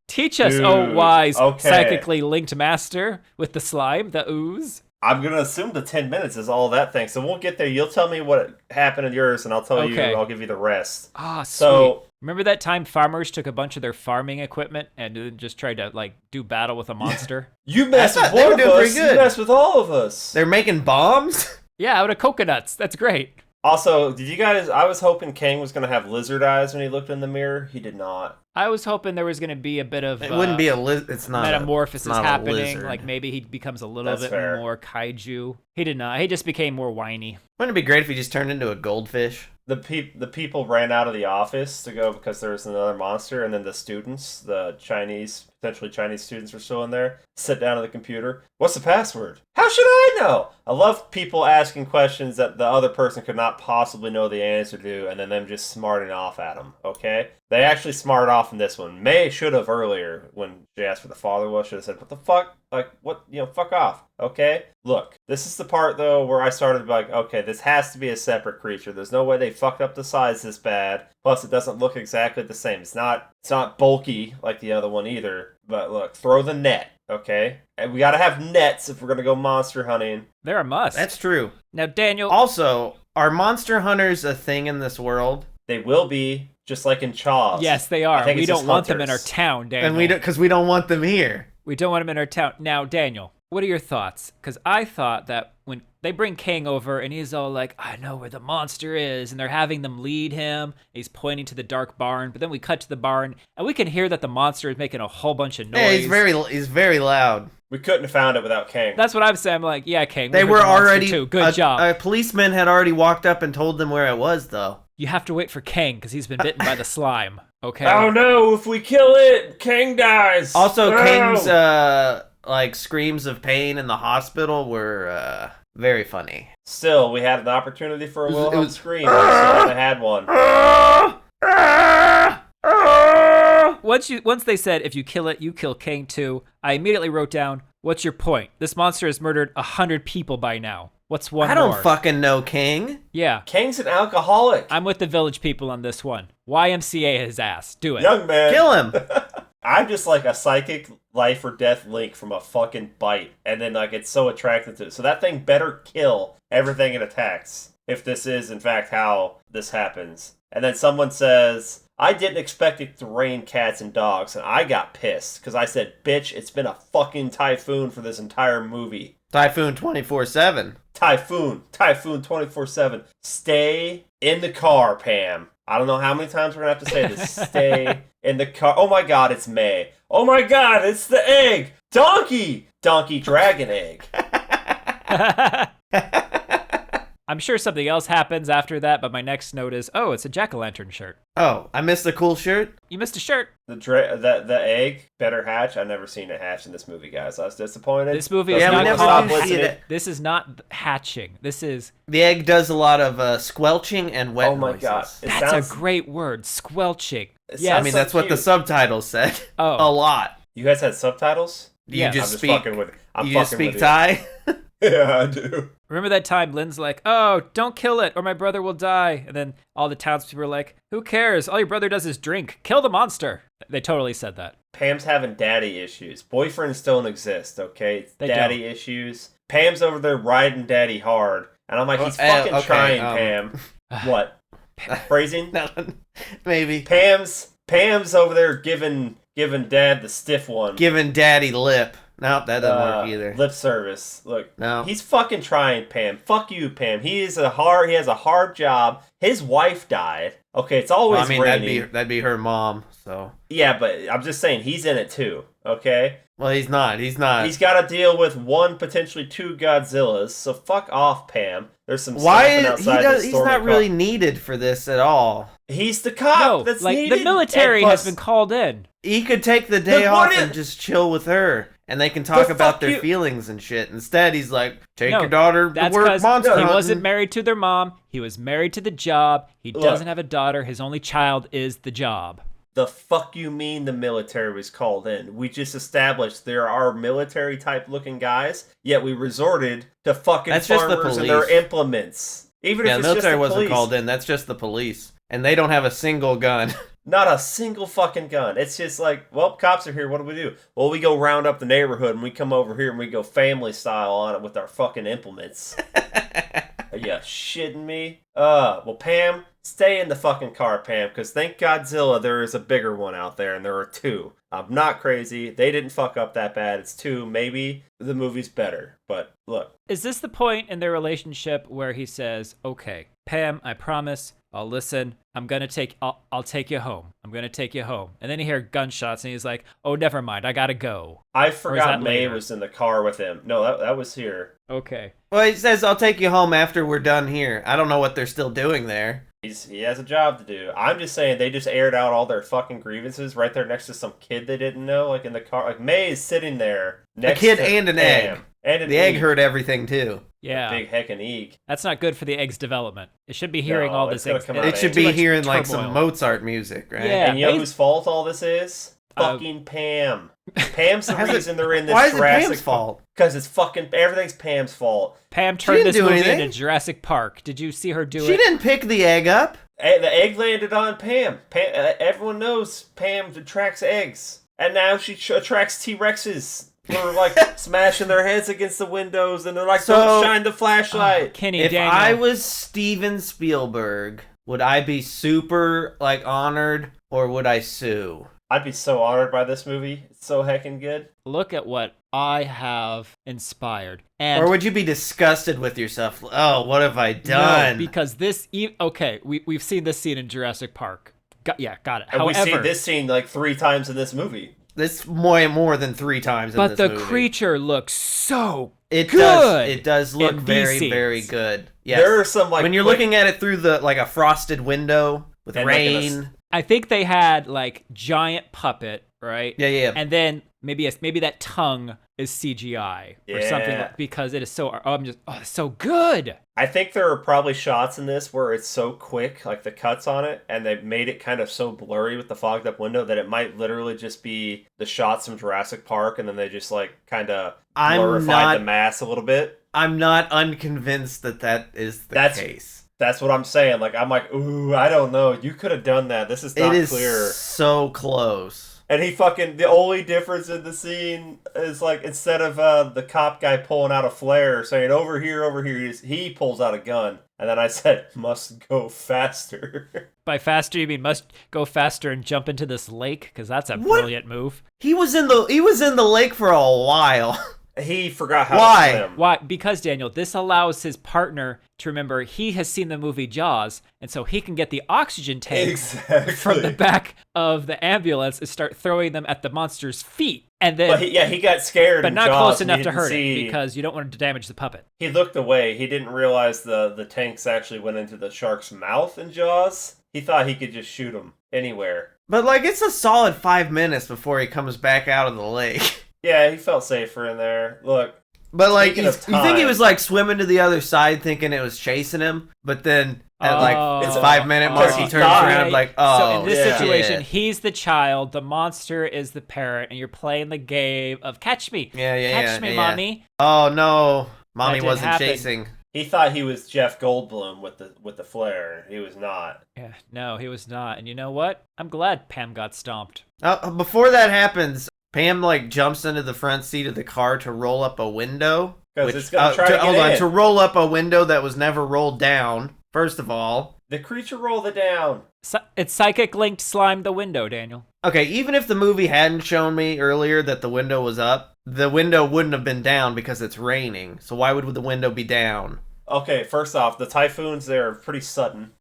Teach us, Dude, oh wise, okay. psychically linked master with the slime, the ooze. I'm going to assume the 10 minutes is all that thing. So we'll get there. You'll tell me what happened in yours, and I'll tell you, I'll give you the rest. Ah, sweet. So, remember that time farmers took a bunch of their farming equipment and just tried to, do battle with a monster? you messed with they were one of doing pretty us. good. You messed with all of us. They're making bombs? Yeah, out of coconuts. That's great. Also, did you guys... I was hoping Kang was going to have lizard eyes when he looked in the mirror. He did not. I was hoping there was going to be a bit of... It wouldn't be a lizard. It's not metamorphosis it's not happening. A lizard. Like maybe he becomes a little That's bit fair. more kaiju. He did not. He just became more whiny. Wouldn't it be great if he just turned into a goldfish? The people ran out of the office to go because there was another monster, and then the students, the potentially Chinese students were still in there, sit down at the computer. What's the password? How should I know? I love people asking questions that the other person could not possibly know the answer to, and then them just smarting off at them, okay? They actually smarted off in this one. May should have earlier, when she asked where the father was, should have said, what the fuck? Like, what? Fuck off, okay? Look, this is the part, though, where I started to be like, okay, this has to be a separate creature. There's no way they fucked up the size this bad. Plus, it doesn't look exactly the same. It's not bulky like the other one either. But look, throw the net, okay? And we gotta have nets if we're gonna go monster hunting. They're a must. That's true. Now, Daniel... Also, are monster hunters a thing in this world? They will be, just like in Chaws. Yes, they are. I think We it's don't just want them in our hunters. town, Daniel. And because we don't want them here. We don't want them in our town. Now, Daniel, what are your thoughts? Because I thought that when they bring Kang over and he's all like, I know where the monster is, and they're having them lead him. He's pointing to the dark barn, but then we cut to the barn, and we can hear that the monster is making a whole bunch of noise. Yeah, he's very loud. We couldn't have found it without Kang. That's what I'm saying. I'm like, yeah, Kang. They we were heard the monster already... too. Good job. A policeman had already walked up and told them where it was, though. You have to wait for Kang because he's been bitten by the slime. Okay. Oh no! If we kill it, Kang dies. Also, No! Kang's screams of pain in the hospital were very funny. Still, we had an opportunity for a It Wilhelm was- scream. We still haven't had one. Once they said if you kill it, you kill Kang too, I immediately wrote down, what's your point? This monster has murdered 100 people by now. What's one I don't more? fucking know, King. Yeah. Kang's an alcoholic. I'm with the village people on this one. YMCA his ass. Do it. Young man. Kill him. I'm just like a psychic life or death link from a fucking bite. And then it's so attracted to it. So that thing better kill everything it attacks. If this is, in fact, how this happens. And then someone says, I didn't expect it to rain cats and dogs. And I got pissed. Because I said, bitch, it's been a fucking typhoon for this entire movie. Typhoon 24/7. Typhoon 24/7. Stay in the car, Pam. I don't know how many times we're going to have to say this. Stay in the car. Oh my god, it's May. Oh my god, it's the egg. Donkey dragon egg. I'm sure something else happens after that, but my next note is, oh, it's a jack-o'-lantern shirt. Oh, I missed the cool shirt? You missed a shirt. The egg better hatch. I've never seen it hatch in this movie, guys. I was disappointed. This movie Those is not people called stop see listening. it. This is not hatching. This is... The egg does a lot of squelching and wet Oh my noises. god. It That's sounds, a great word, squelching. it Yeah, I sounds mean, so that's what the cute. subtitles said. Oh. A lot. You guys had subtitles? You Yeah. I'm just just speak. fucking with I'm you fucking just speak with Thai. you. Yeah, I do. Remember that time Lynn's like, oh, don't kill it or my brother will die. And then all the townspeople were like, who cares? All your brother does is drink. Kill the monster. They totally said that. Pam's having daddy issues. Boyfriends don't exist, okay? It's They daddy issues. Pam's over there riding daddy hard. And I'm like, he's fucking okay, trying, Pam. What? Phrasing? No, maybe. Pam's over there giving dad the stiff one. Giving daddy lip. Nope, that doesn't work either. Lip service. Look, No. he's fucking trying, Pam. Fuck you, Pam. He has a hard job. His wife died. Okay, it's always Well, I mean, raining. that'd be her mom, so. Yeah, but I'm just saying he's in it too. Okay, Well, he's not. He's not. he's got to deal with one, potentially two Godzillas. So fuck off, Pam. There's some Why snapping is outside the he's stormy not car. really needed for this at all. He's the cop. No, that's like needed. the military And has plus- been called in. He could take the day Then off what and if- just chill with her, and they can talk The about fuck their you- feelings and shit. Instead, he's like, take No, your daughter to That's work because monster he hunting. wasn't married to their mom. He was married to the job. He Look. doesn't have a daughter. His only child is the job. The fuck you mean the military was called in? We just established there are military type looking guys, yet we resorted to fucking That's just the farmers and their police. implements. Even Yeah, if the it's military just the wasn't police. called in. That's just the police. And they don't have a single gun. Not a single fucking gun. It's just like, well, cops are here. What do? Well, we go round up the neighborhood and we come over here and we go family style on it with our fucking implements. Are you shitting me? Well, Pam, stay in the fucking car, Pam, because thank Godzilla there is a bigger one out there, and there are two. I'm not crazy. They didn't fuck up that bad. It's two. Maybe the movie's better. But look. Is this the point in their relationship where he says, okay, Pam, I promise, I'll listen. I'll take you home. I'm going to take you home. And then you hear gunshots and he's like, oh, never mind. I got to go. I that forgot May later? was in the car with him. No, that was here. Okay. Well, he says, I'll take you home after we're done here. I don't know what they're still doing there. He has a job to do. I'm just saying they just aired out all their fucking grievances right there next to some kid they didn't know, like in the car. Like May is sitting there next kid to and an Pam. egg. And an The egg egg. heard everything, too. Yeah. Big heckin' egg. That's not good for the egg's development. It should be hearing No, all it's this. gonna come out It of should too be much hearing like turmoil. some Mozart music, right? Yeah. And you know May's- whose fault all this is? Fucking Pam. Pam's the How's it- reason they're in this Why is it Jurassic Pam's fault? Because it's fucking everything's Pam's fault. Pam She turned didn't this do movie anything. into Jurassic Park. Did you see her do She it? didn't pick the egg up. The egg landed on Pam. Everyone knows Pam attracts eggs, and now she attracts T-Rexes. Who are like smashing their heads against the windows, and they're like, So- "Don't shine the flashlight." Kenny If Daniel. I was Steven Spielberg, would I be super like honored or would I sue? I'd be so honored by this movie. It's so heckin' good. Look at what I have inspired. And Or would you be disgusted with yourself? Oh, what have I done? No, because this. Okay, we've seen this scene in Jurassic Park. Got it. And we However, see this scene like 3 times in this movie. This more than 3 times in but this the movie. creature looks so It good. does. It does look in these very, scenes. very good. Yes. There are some like when you're quick- looking at it through the like a frosted window with And, like, in a rain. I think they had like giant puppet, right? Yeah. And then maybe that tongue is CGI or something Yeah. because it is so. It's so good. I think there are probably shots in this where it's so quick, like the cuts on it, and they've made it kind of so blurry with the fogged up window that it might literally just be the shots from Jurassic Park, and then they just like kind of glorified the mass a little bit. I'm not unconvinced that is the case. That's what I'm saying. Like I'm like, ooh, I don't know. You could have done that. This is not It is clear. so close. And the only difference in the scene is like instead of the cop guy pulling out a flare saying over here, he pulls out a gun. And then I said, must go faster. By faster, you mean must go faster and jump into this lake? Because that's a brilliant move. He was in the lake for a while. He forgot how Why? to swim. Why? Because, Daniel, this allows his partner to remember he has seen the movie Jaws, and so he can get the oxygen tank Exactly. from the back of the ambulance and start throwing them at the monster's feet. And then, he got scared, but in not Jaws, close and enough he to didn't hurt see... it because you don't want to damage the puppet. He looked away. He didn't realize the tanks actually went into the shark's mouth in Jaws. He thought he could just shoot him anywhere. But, like, it's a solid 5 minutes before he comes back out of the lake. Yeah, he felt safer in there. Look. But, like, Speaking you of time- think he was, like, swimming to the other side thinking it was chasing him, but then at, like, It's the 5 minute mark, he he turns died. around like, oh, So in this yeah. situation, shit. he's the child, the monster is the parent, and you're playing the game of catch me. Catch me, mommy. Oh, no. Mommy didn't wasn't happen. chasing. He thought he was Jeff Goldblum with the flare. He was not. Yeah, no, he was not. And you know what? I'm glad Pam got stomped. Before that happens, Pam, like, jumps into the front seat of the car to roll up a window. Because it's going to try to get in. To roll up a window that was never rolled down, first of all. The creature rolled it down. It's psychic linked slime the window, Daniel. Okay, even if the movie hadn't shown me earlier that the window was up, the window wouldn't have been down because it's raining. So why would the window be down? Okay, first off, the typhoons there are pretty sudden.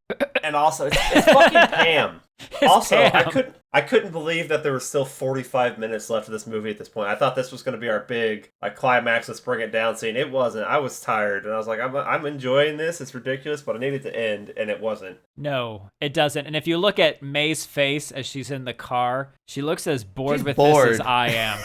And also, it's fucking Pam. Also, Pam. I couldn't believe that there was still 45 minutes left of this movie at this point. I thought this was going to be our big climax, let's bring it down scene. It wasn't. I was tired, and I was like, I'm enjoying this. It's ridiculous, but I need it to end, and it wasn't. No, it doesn't. And if you look at May's face as she's in the car, she looks as bored She's with bored. this as I am.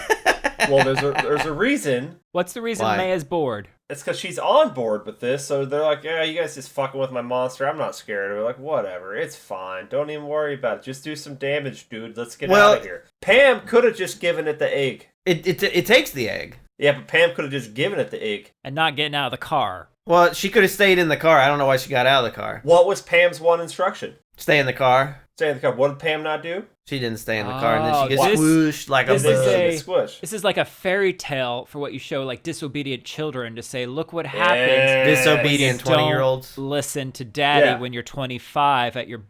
Well, there's a reason. What's the reason Why? May is bored? It's because she's on board with this, so they're like, yeah, you guys just fucking with my monster. I'm not scared. We're like, whatever, it's fine. Don't even worry about it. Just do some damage, dude. Let's get out of here. Pam could have just given it the egg. It takes the egg. Yeah, but Pam could have just given it the egg. And not getting out of the car. Well, she could have stayed in the car. I don't know why she got out of the car. What was Pam's one instruction? Stay in the car. Stay in the car. What did Pam not do? She didn't stay in the car, and then she Oh, gets this- squooshed like a this is bug. a- Squish. This is like a fairy tale for what you show like disobedient children to say, look what happens. Disobedient Don't 20-year-olds. listen to daddy Yeah. when you're 25 at your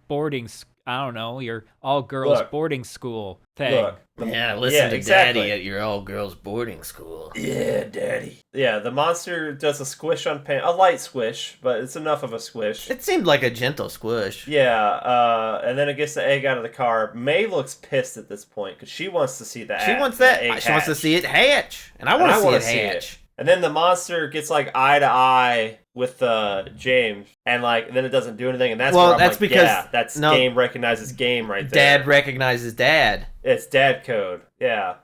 I don't know, your all-girls Look. boarding school thing. Look. Yeah, listen to exactly. Daddy at your all-girls boarding school. Yeah, daddy. Yeah, the monster does a squish on Pam. A light squish, but it's enough of a squish. It seemed like a gentle squish. Yeah, and then it gets the egg out of the car. May looks pissed at this point because she wants to see the She egg. wants that. the egg She wants to hatch. see it hatch, and I And want I to see wanna it see it. hatch. And then the monster gets like eye to eye with James, and like then it doesn't do anything, and that's Well, where I'm that's like, because- yeah, that's no. game recognizes game right there. Dad recognizes Dad. It's dad code. Yeah.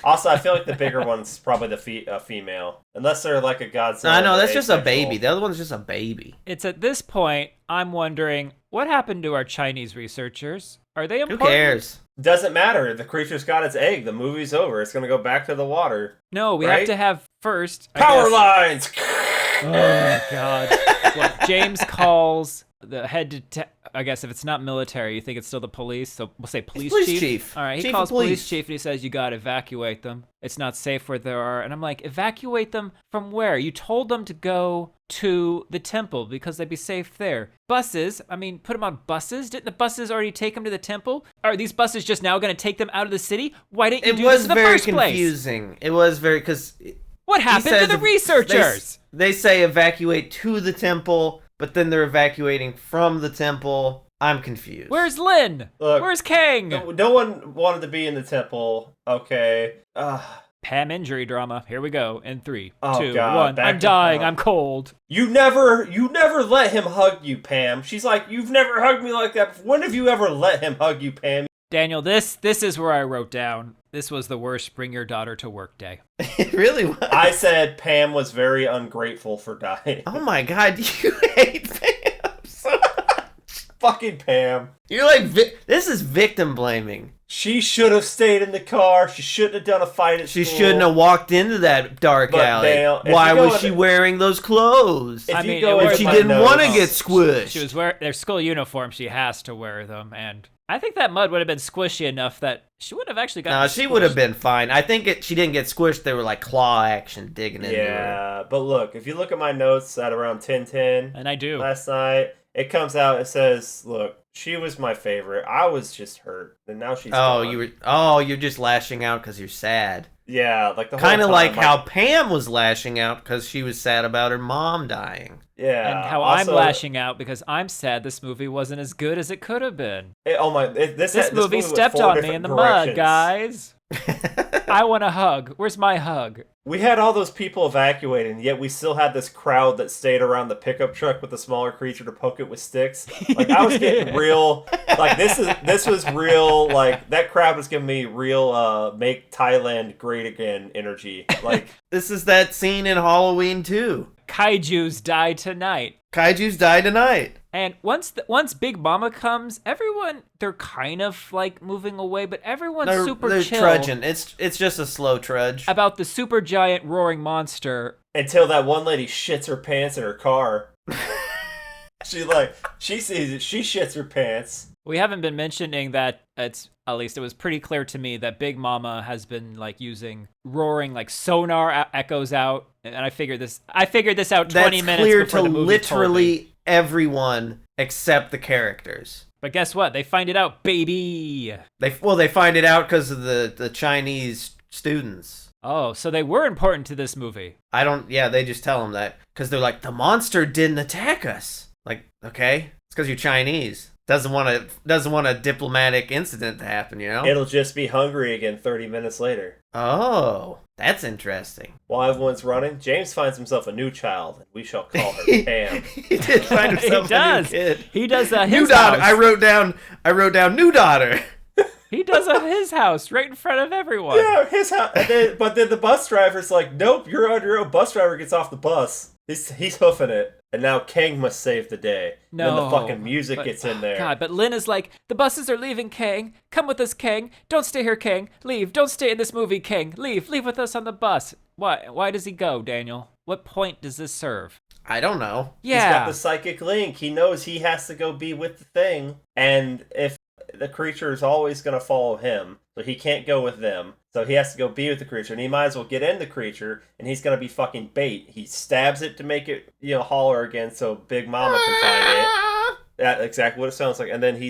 Also, I feel like the bigger one's probably the female, unless they're like a Godzilla. I know that's just a asexual. baby. The other one's just a baby. It's at this point I'm wondering what happened to our Chinese researchers? Are they Who important? cares? Doesn't matter. The creature's got its egg. The movie's over. It's gonna go back to the water. No, we Right? have to have first I Power guess- lines. Oh God! What James calls the head I guess if it's not military, you think it's still the police. So we'll say police chief. All right, he Chief calls of police. police chief and he says you got to evacuate them. It's not safe where they are. And I'm like, evacuate them from where? You told them to go to the temple because they'd be safe there. Buses, I mean, put them on buses. Didn't the buses already take them to the temple? Are these buses just now going to take them out of the city? Why didn't you It do this was in the very first place? confusing. It was very because What happened to the researchers? They say evacuate to the temple, but then they're evacuating from the temple. I'm confused. Where's Lin? Look, Where's Kang? No one wanted to be in the temple. Okay. Pam injury drama. Here we go. In 3, Oh, 2, God. 1. Back I'm to- dying. oh. I'm cold. You never let him hug you, Pam. She's like, you've never hugged me like that. When have you ever let him hug you, Pam? Daniel, this is where I wrote down. This was the worst bring your daughter to work day. It really was. I said Pam was very ungrateful for dying. Oh my God, you hate Pam so much. Fucking Pam. You're like, this is victim blaming. She should have stayed in the car. She shouldn't have done a fight at She school. shouldn't have walked into that dark But alley. Dale, if Why you go was in she the- wearing those clothes? If I you mean, go it into was- If she my didn't want to notes- get squished. She was wearing their school uniform. She has to wear them, and I think that mud would have been squishy enough that she would have actually gotten. No, she would have squished. been fine. I think she didn't get squished. They were like claw action digging into her. Yeah, but look, if you look at my notes at around 10:10 And I do. last night, it comes out. It says, "Look, she was my favorite. I was just hurt, and now she's Oh, gone." you're just lashing out because you're sad. Yeah, like the whole Kind of time, like how Pam was lashing out because she was sad about her mom dying. Yeah, And how also, I'm lashing out because I'm sad this movie wasn't as good as it could have been. This This movie went stepped four on me different in the mud, directions. guys. I want a hug. Where's my hug? We had all those people evacuating, yet we still had this crowd that stayed around the pickup truck with the smaller creature to poke it with sticks. Like, I was getting real, like, this was real, like, that crowd was giving me real, make Thailand great again energy. Like, This is that scene in Halloween 2. Kaijus die tonight. Kaijus die tonight. And once Big Mama comes, everyone, they're kind of like moving away, but everyone's They're chill trudging. It's just a slow trudge. about the super giant roaring monster. until that one lady shits her pants in her car. She sees it, she shits her pants. We haven't been mentioning that at least it was pretty clear to me that Big Mama has been like using roaring like sonar echoes out, and I figured this out 20 That's minutes clear before to the movie told me. literally everyone except the characters. But guess what? They find it out, baby. They find it out because of the Chinese students. Oh, so they were important to this movie. They just tell them that because they're like, the monster didn't attack us. Like, okay, it's because you're Chinese. Doesn't want a diplomatic incident to happen, you know? It'll just be hungry again 30 minutes later. Oh, that's interesting. While everyone's running, James finds himself a new child, and we shall call her Pam. He did find himself a new kid. He does his New daughter. house. I wrote down new daughter. He does his house right in front of everyone. Yeah, his house. But then the bus driver's like, nope, you're on your own. Bus driver gets off the bus. He's hoofing it. And now Kang must save the day. No. And then the fucking music gets in there. God, but Lynn is like, the buses are leaving, Kang. Come with us, Kang. Don't stay here, Kang. Leave. Don't stay in this movie, Kang. Leave. Leave with us on the bus. Why does he go, Daniel? What point does this serve? I don't know. Yeah. He's got the psychic link. He knows he has to go be with the thing. And if the creature is always going to follow him, so he can't go with them. So he has to go be with the creature, and he might as well get in the creature, and he's going to be fucking bait. He stabs it to make it, holler again so Big Mama can find it. That's exactly what it sounds like. And then he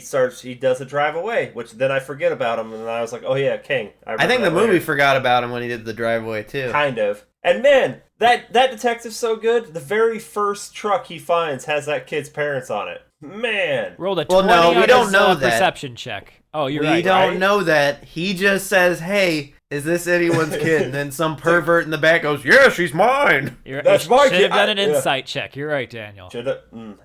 does a drive away, which then I forget about him, and I was like, oh yeah, King. I think the movie forgot about him when he did the drive away too. Kind of. And man, that detective's so good. The very first truck he finds has that kid's parents on it. Man. Rolled a 20 no, we on don't his, know that. perception check. Oh, you're We right. don't know that. He just says, hey, is this anyone's kid? And then some pervert in the back goes, yeah, she's mine. That's my Should kid. have done an Yeah. insight check. You're right, Daniel.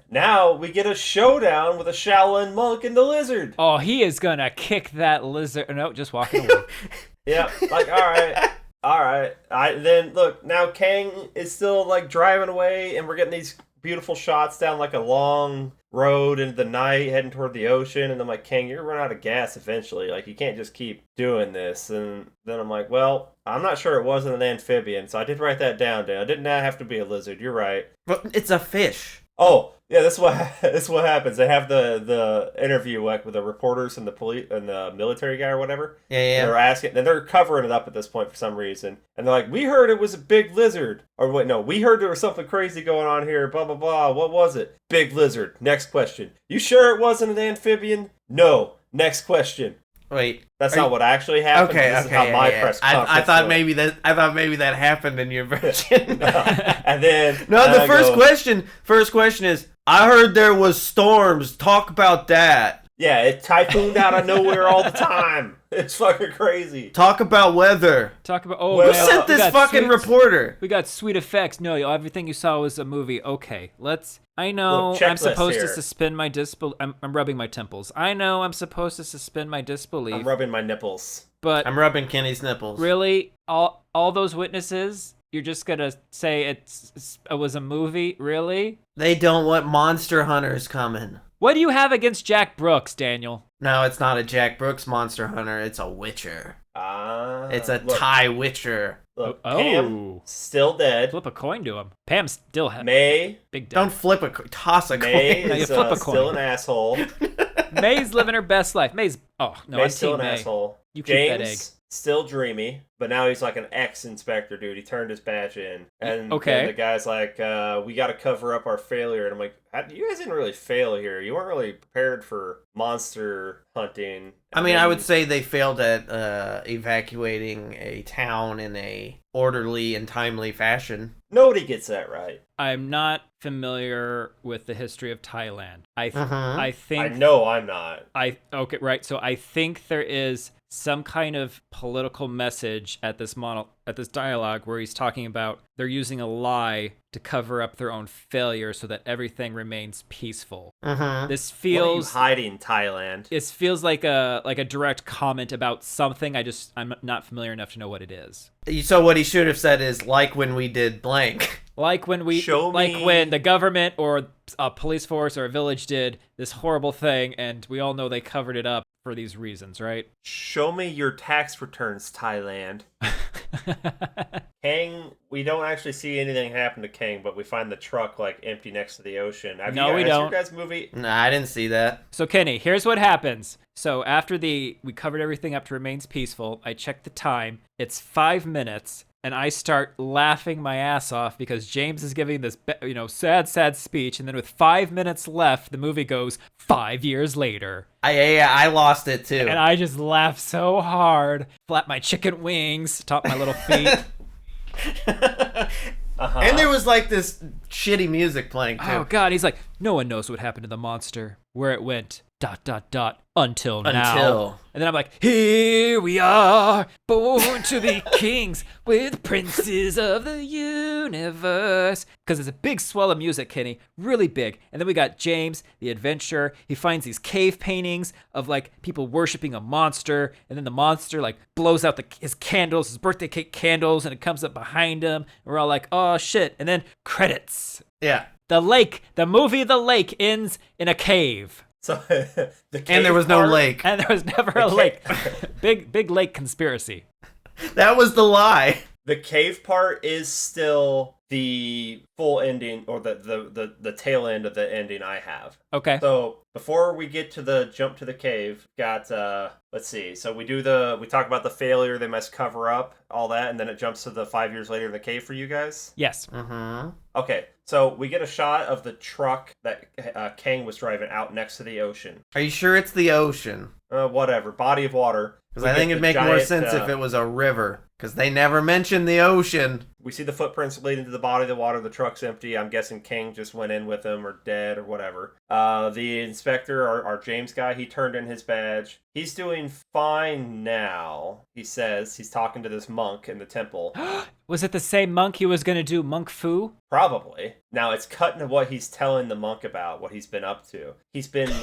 Now we get a showdown with a Shaolin monk and the lizard. Oh, he is gonna kick that lizard. No, just walking away. Yeah, like, all right. Then look, now Kang is still like driving away, and we're getting these beautiful shots down like a long road into the night, heading toward the ocean. And I'm like, Kang, you're gonna run out of gas eventually. Like, you can't just keep doing this. And then I'm like, well, I'm not sure it wasn't an amphibian, so I did write that down. I did not have to be a lizard. You're right. But it's a fish. Oh, yeah, that's what happens. They have the interview like with the reporters and the police and the military guy or whatever. Yeah. And they're asking, and they're covering it up at this point for some reason. And they're like, we heard it was a big lizard. Or wait, no, we heard there was something crazy going on here, blah, blah, blah. What was it? Big lizard. Next question. You sure it wasn't an amphibian? No. Next question. Wait. That's not what actually happened. Okay, This is how my press conference I thought went. maybe that happened in your version. And then The first question is, I heard there was storms. Talk about that. Yeah, it typhooned out of nowhere all the time. It's fucking crazy. Talk about weather. Talk about Who Well, sent we this got fucking reporter? We got sweet effects. No, everything you saw was a movie. Okay, I know Look, I'm checklist supposed to here. suspend my disbelief. I'm rubbing my temples. I know I'm supposed to suspend my disbelief. I'm rubbing my nipples. But I'm rubbing Kenny's nipples. really, all those witnesses, you're just gonna say it was a movie? Really? They don't want monster hunters coming. What do you have against Jack Brooks, Daniel? No, it's not a Jack Brooks monster hunter. It's a witcher. It's a look, Thai witcher. Look, Oh. Pam, still dead. Flip a coin to him. Pam still has May big debt. Don't flip toss a May coin. No, you is flip a still coin. an asshole. May's living her best life. May's May's still Team an May. asshole. You keep that egg. James still dreamy, but now he's like an ex-inspector dude. He turned his badge in, and Okay. and the guy's like, "We got to cover up our failure." And I'm like, "You guys didn't really fail here. You weren't really prepared for monster hunting." I mean, I would say they failed at evacuating a town in a orderly and timely fashion. Nobody gets that right. I'm not familiar with the history of Thailand. I Mhm. think I know I'm not. okay, right. So I think there is some kind of political message at this dialogue where he's talking about they're using a lie to cover up their own failure so that everything remains peaceful. This feels what are you hiding, Thailand? It feels like a direct comment about something. I'm not familiar enough to know what it is. So what he should have said is, like when we did blank. Like when the government or a police force or a village did this horrible thing, and we all know they covered it up for these reasons, right? Show me your tax returns, Thailand. Kang, we don't actually see anything happen to Kang, but we find the truck like empty next to the ocean. We don't. Your guys' movie? Nah, I didn't see that. So Kenny, here's what happens. So after we covered everything up to remains peaceful, I checked the time. It's 5 minutes. And I start laughing my ass off because James is giving this, sad speech. And then with 5 minutes left, the movie goes 5 years later. I lost it too. And I just laughed so hard. Flap my chicken wings, top my little feet. And there was like this shitty music playing too. Oh, God. He's like, no one knows what happened to the monster, where it went, ... until now. And then I'm like, here we are, born to be kings with princes of the universe. Because it's a big swell of music, Kenny, really big. And then we got James, the adventurer. He finds these cave paintings of like people worshiping a monster. And then the monster like blows out his candles, his birthday cake candles, and it comes up behind him. And we're all like, oh shit. And then credits. Yeah. The movie The Lake ends in a cave. So and there was no lake. And there was never a lake. Big lake conspiracy. That was the lie. The cave part is still the full ending, or the tail end of the ending I have. Okay. So before we get to the jump to the cave, got let's see. So we talk about the failure they must cover up, all that, and then it jumps to the 5 years later in the cave for you guys. Yes. Okay. So we get a shot of the truck that Kang was driving out next to the ocean. Are you sure it's the ocean? Whatever. Body of water. Because I think it'd make more sense if it was a river. Because they never mentioned the ocean. We see the footprints leading to the body of the water. The truck's empty. I'm guessing King just went in with them or dead or whatever. The inspector, our James guy, he turned in his badge. He's doing fine now, he says. He's talking to this monk in the temple. Was it the same monk he was going to do monk fu? Probably. Now it's cut into what he's telling the monk about, what he's been up to. He's been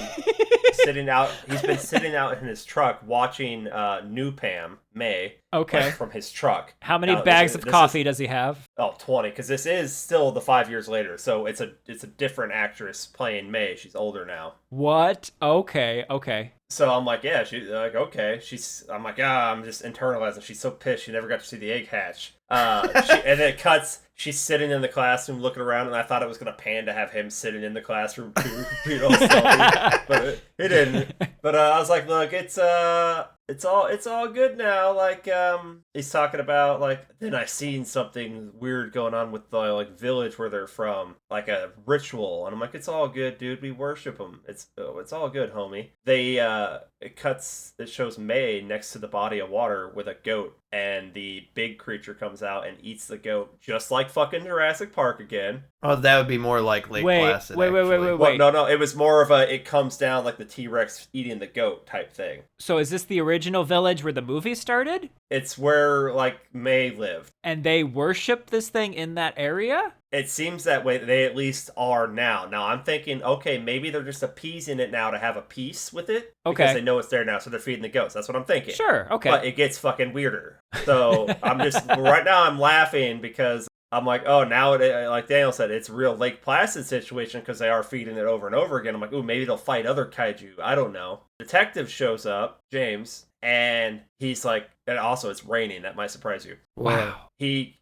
sitting out in his truck watching New Pam, May, okay, from his truck. How many bags of coffee does he have? Oh, 20, because this is still the 5 years later, so it's a different actress playing May. She's older now. What? Okay. So I'm like, yeah, she's like, okay. I'm like, I'm just internalizing. She's so pissed she never got to see the egg hatch. And then it cuts. She's sitting in the classroom looking around, and I thought it was going to pan to have him sitting in the classroom too, but it didn't. But I was like, look, it's all good now. Like, he's talking about, like, then I seen something weird going on with the, like, village where they're from, like a ritual. And I'm like, it's all good, dude. We worship them. It's all good, homie. It shows May next to the body of water with a goat, and the big creature comes out and eats the goat, just like fucking Jurassic Park again. Oh, that would be more like Lake Placid. Wait. Well, no, it was more of it comes down like the T-Rex eating the goat type thing. So is this the original village where the movie started? It's where, like, May lived. And they worship this thing in that area? It seems that way. They at least are now. Now, I'm thinking, okay, maybe they're just appeasing it now to have a peace with it. Okay. Because they know it's there now, so they're feeding the goats. That's what I'm thinking. Sure, okay. But it gets fucking weirder. So, right now I'm laughing because I'm like, oh, now, like Daniel said, it's a real Lake Placid situation because they are feeding it over and over again. I'm like, ooh, maybe they'll fight other kaiju. I don't know. Detective shows up, James, and he's like, and also it's raining. That might surprise you. Wow. He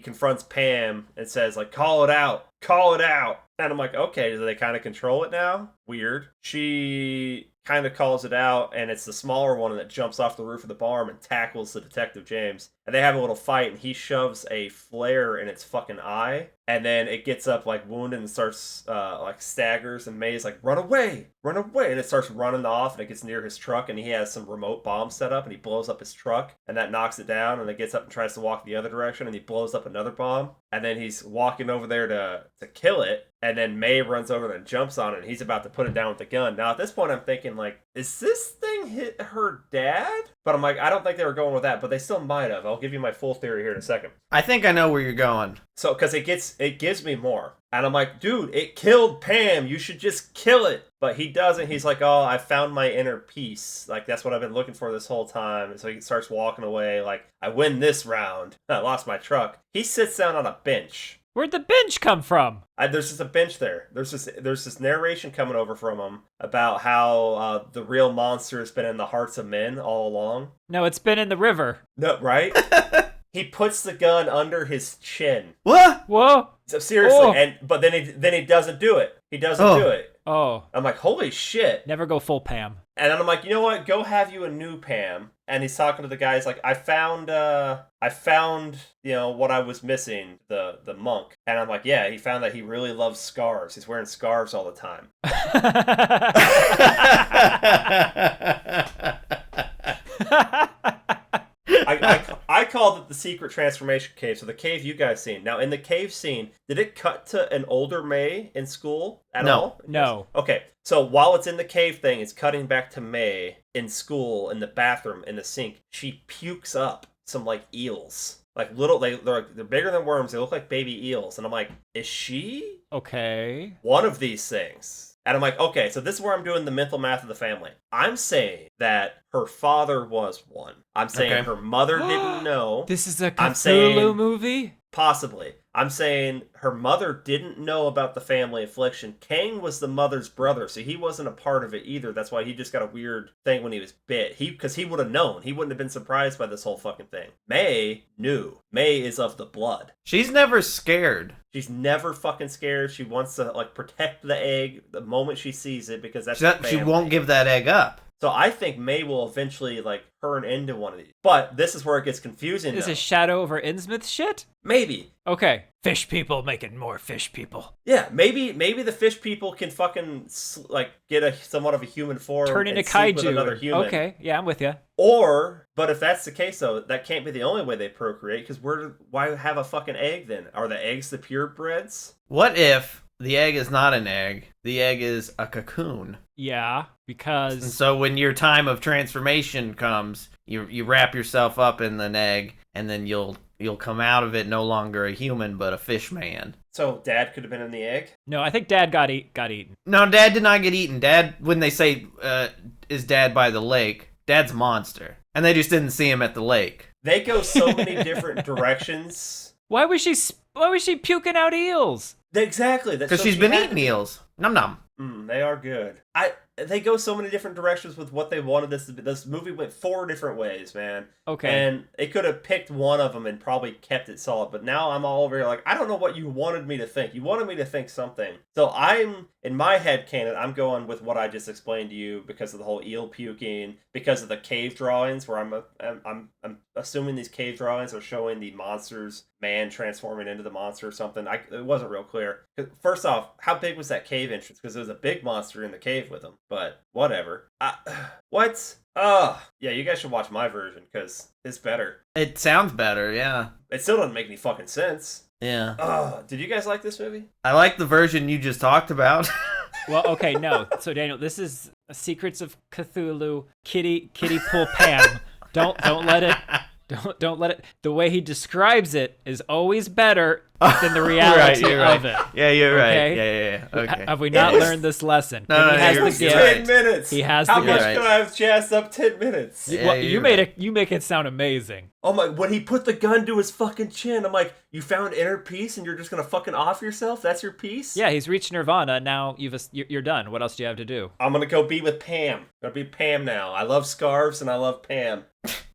confronts Pam and says, like, call it out. And I'm like, okay, do they kind of control it now? Weird. She kind of calls it out, and it's the smaller one that jumps off the roof of the barn and tackles the detective James. And they have a little fight, and he shoves a flare in its fucking eye. And then it gets up, like, wounded and starts, like, staggers. And May's like, run away. And it starts running off, and it gets near his truck. And he has some remote bomb set up, and he blows up his truck. And that knocks it down, and it gets up and tries to walk the other direction. And he blows up another bomb. And then he's walking over there to kill it. and then May runs over and jumps on it, and he's about to put it down with the gun. Now, at this point, I'm thinking, like, is this thing hit her dad? But I'm like, I don't think they were going with that, but they still might have. I'll give you my full theory here in a second. I think I know where you're going. So, because it gives me more. And I'm like, dude, it killed Pam. You should just kill it. But he doesn't. He's like, oh, I found my inner peace. Like, that's what I've been looking for this whole time. And so he starts walking away like, I win this round. I lost my truck. He sits down on a bench. Where'd the bench come from? There's just a bench there. There's this narration coming over from him about how the real monster has been in the hearts of men all along. No, it's been in the river. No, right? He puts the gun under his chin. What? Whoa. So seriously, Oh. but then he doesn't do it. He doesn't do it. Oh. I'm like, holy shit. Never go full Pam. And then I'm like, you know what? Go have you a new Pam. And he's talking to the guy. He's like, I found, what I was missing, the monk. And I'm like, yeah, he found that he really loves scarves. He's wearing scarves all the time. I called it the secret transformation cave. So the cave you guys seen. Now, in the cave scene, did it cut to an older May in school at all? No. Okay. So while it's in the cave thing, it's cutting back to May in school, in the bathroom, in the sink. She pukes up some, like, eels. Like, little, they're bigger than worms. They look like baby eels. And I'm like, is she Okay. one of these things? And I'm like, okay, so this is where I'm doing the mental math of the family. I'm saying that her father was one. I'm saying her mother didn't know. This is a I'm Cthulhu saying- movie? Possibly. I'm saying her mother didn't know about the family affliction. Kang was the mother's brother, so he wasn't a part of it either. That's why he just got a weird thing when he was bit. Because he would have known. He wouldn't have been surprised by this whole fucking thing. May knew. May is of the blood. She's never scared. She's never fucking scared. She wants to, like, protect the egg the moment she sees it because that's the She family. won't give that egg up. So I think May will eventually, like, turn into one of these. But this is where it gets confusing. Is though. it Shadow over Innsmouth shit? Maybe. Okay. Fish people making more fish people. Yeah, maybe the fish people can fucking, like, get somewhat of a human form. Turn into and sleep with kaiju. another human. Okay. Yeah, I'm with you. But if that's the case, though, that can't be the only way they procreate, because why have a fucking egg then? Are the eggs the purebreds? What if the egg is not an egg? The egg is a cocoon. Yeah, And because so when your time of transformation comes, you wrap yourself up in an egg, and then you'll come out of it no longer a human, but a fish man. So Dad could have been in the egg? no, I think Dad got eaten. No, Dad did not get eaten. Dad, when they say, is Dad by the lake, Dad's a monster. And they just didn't see him at the lake. They go so many different directions. Why was she puking out eels? Exactly. Because she's been eating eels. Num num. They are good. They go so many different directions with what they wanted this to be. This movie went 4 different ways, man. Okay. And it could have picked one of them and probably kept it solid. But now I'm all over here like, I don't know what you wanted me to think. You wanted me to think something. So I'm, in my head canon, I'm going with what I just explained to you because of the whole eel puking, because of the cave drawings where I'm assuming these cave drawings are showing the monster's man transforming into the monster or something. It wasn't real clear. First off, how big was that cave entrance? Because there was a big monster in the cave with him. But whatever. What? Yeah, you guys should watch my version because it's better. It sounds better, yeah. It still doesn't make any fucking sense. Yeah. Did you guys like this movie? I like the version you just talked about. Well, okay, no. So Daniel, this is Secrets of Cthulhu, Kitty Pool Pam. Don't let it. Don't let it. The way he describes it is always better than the reality You're right. of it. Yeah, you're right. Okay? Yeah. Okay. Have we not learned this lesson? No, he has you're the right. gift. 10 minutes. He has How the much gift. could I have jazzed up 10 minutes? Yeah, Well, you're you make it sound amazing. Oh my! When he put the gun to his fucking chin, I'm like, you found inner peace, and you're just gonna fucking off yourself? That's your peace? Yeah, he's reached nirvana. Now you're done. What else do you have to do? I'm gonna go be with Pam. I'm gonna be Pam now. I love scarves and I love Pam.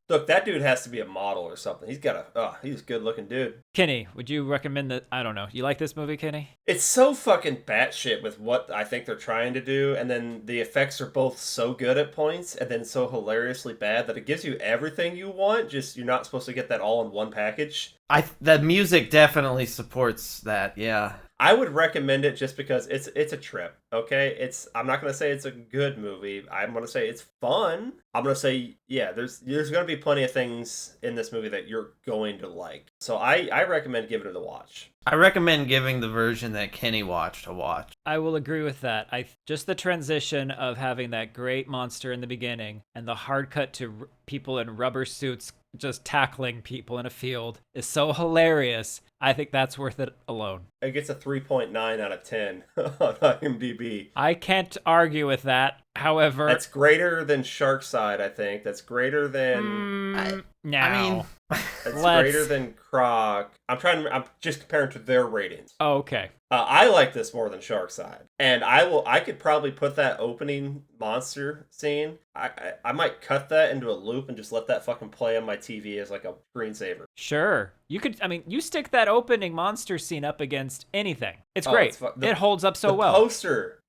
Look, that dude has to be a model or something. He's a good looking dude. Kenny, would you recommend that? I don't know. You like this movie, Kenny? It's so fucking batshit with what I think they're trying to do, and then the effects are both so good at points, and then so hilariously bad that it gives you everything you want, just you're not supposed to get that all in one package. The music definitely supports that, yeah. I would recommend it just because it's a trip. Okay, I'm not gonna say it's a good movie. I'm gonna say it's fun. I'm gonna say there's gonna be plenty of things in this movie that you're going to like. So I recommend giving it a watch. I recommend giving the version that Kenny watched a watch. I will agree with that. Just the transition of having that great monster in the beginning and the hard cut to people in rubber suits just tackling people in a field is so hilarious. I think that's worth it alone. It gets a 3.9 out of 10 on IMDb. I can't argue with that. However, that's greater than Sharkside, I think. That's greater than it's greater than Croc. I'm just comparing to their ratings. Oh, okay. I like this more than Sharkside, and I could probably put that opening monster scene. I might cut that into a loop and just let that fucking play on my TV as like a screensaver. Sure, you could. I mean, you stick that opening monster scene up against anything. It's great. It holds up so well.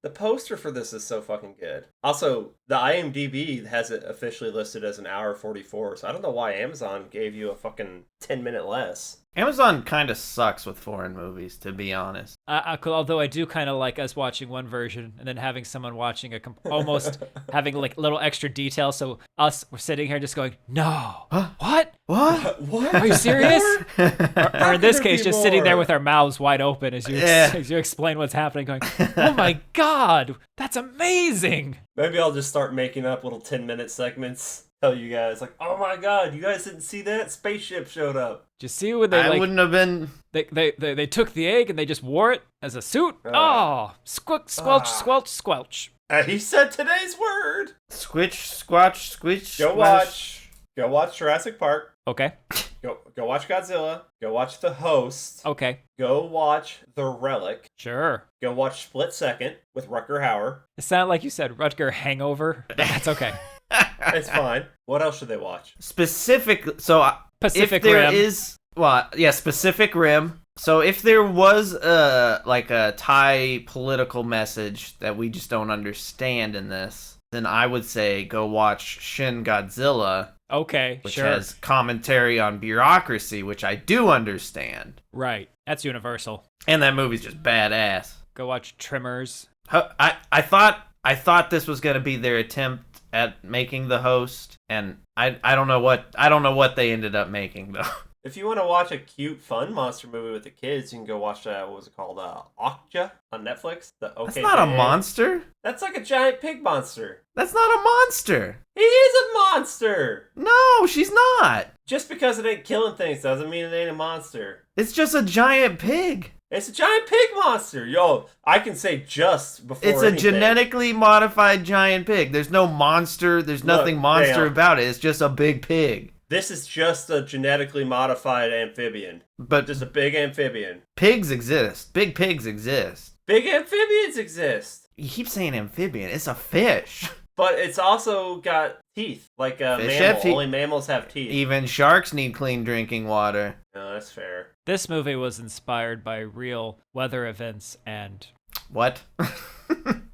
The poster for this is so fucking good. Also, the IMDb has it officially listed as an hour 44, so I don't know why Amazon gave you a fucking 10-minute less. Amazon kind of sucks with foreign movies, to be honest. Although I do kind of like us watching one version and then having someone watching almost having like little extra detail. So we're sitting here just going, no, what? What? Are you serious? or in this case, just sitting there with our mouths wide open as you explain what's happening, going, oh my God, that's amazing. Maybe I'll just start making up little 10-minute segments. Tell you guys, like, oh my God, you guys didn't see that? Spaceship showed up. Did you see when they wouldn't have been... They took the egg and they just wore it as a suit? Squelch, squelch. He said today's word. Squitch, squatch, squitch. Go watch Jurassic Park. Okay. Go watch Godzilla. Go watch The Host. Okay. Go watch The Relic. Sure. Go watch Split Second with Rutger Hauer. It sounded like you said Rutger Hangover, but that's okay. It's fine. What else should they watch? Pacific Rim. Pacific Rim. So if there was a Thai political message that we just don't understand in this, then I would say go watch Shin Godzilla. Okay, which sure. has commentary on bureaucracy, which I do understand. Right. That's universal. And that movie's just badass. Go watch Trimmers. I thought this was going to be their attempt at making The Host, and I don't know what they ended up making though. If you want to watch a cute, fun monster movie with the kids, you can go watch what was it called? Okja on Netflix. That's not a monster. That's like a giant pig monster. That's not a monster. He is a monster. No, she's not. Just because it ain't killing things doesn't mean it ain't a monster. It's just a giant pig. It's a giant pig monster. Yo, I can say just before It's a genetically modified giant pig. There's no monster. There's nothing monster about it. It's just a big pig. This is just a genetically modified amphibian. But just a big amphibian. Pigs exist. Big pigs exist. Big amphibians exist. You keep saying amphibian. It's a fish. But it's also got teeth. Like a mammal. Only mammals have teeth. Even sharks need clean drinking water. No, that's fair. This movie was inspired by real weather events and... What?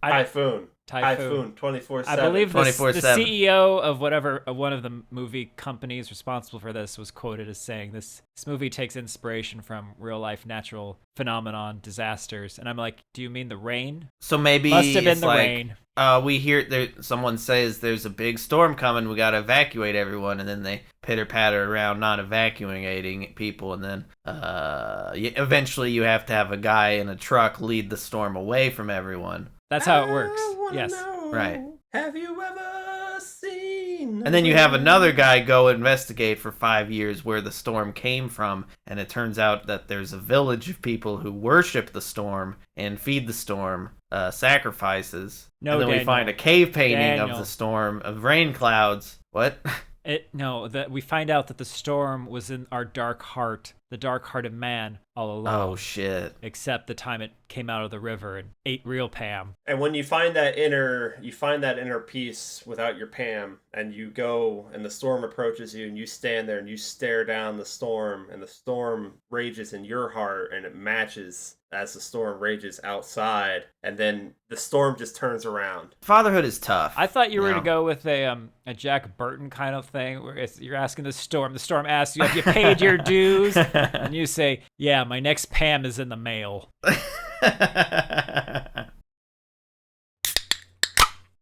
Typhoon 24/7. I believe the CEO of one of the movie companies responsible for this was quoted as saying this movie takes inspiration from real life natural phenomenon disasters. And I'm like, do you mean the rain? So maybe must have been the rain. We hear someone says there's a big storm coming, we gotta evacuate everyone, and then they pitter patter around not evacuating people, and then eventually you have to have a guy in a truck lead the storm away from everyone. That's how it works. Yes. Right. Have you ever seen? And then you have another guy go investigate for 5 years where the storm came from, and it turns out that there's a village of people who worship the storm and feed the storm sacrifices. No, and then Daniel. we find a cave painting of the storm of rain clouds. What? We find out that the storm was in our dark heart, the dark heart of man, all along. Oh shit! Except the time it came out of the river and ate real Pam. And when you find that inner peace without your Pam, and you go and the storm approaches you, and you stand there and you stare down the storm, and the storm rages in your heart, and it matches as the storm rages outside, and then the storm just turns around. Fatherhood is tough. I thought you were to go with a Jack Burton kind of thing, where you're asking the storm asks you, have you paid your dues? And you say, yeah, my next Pam is in the mail.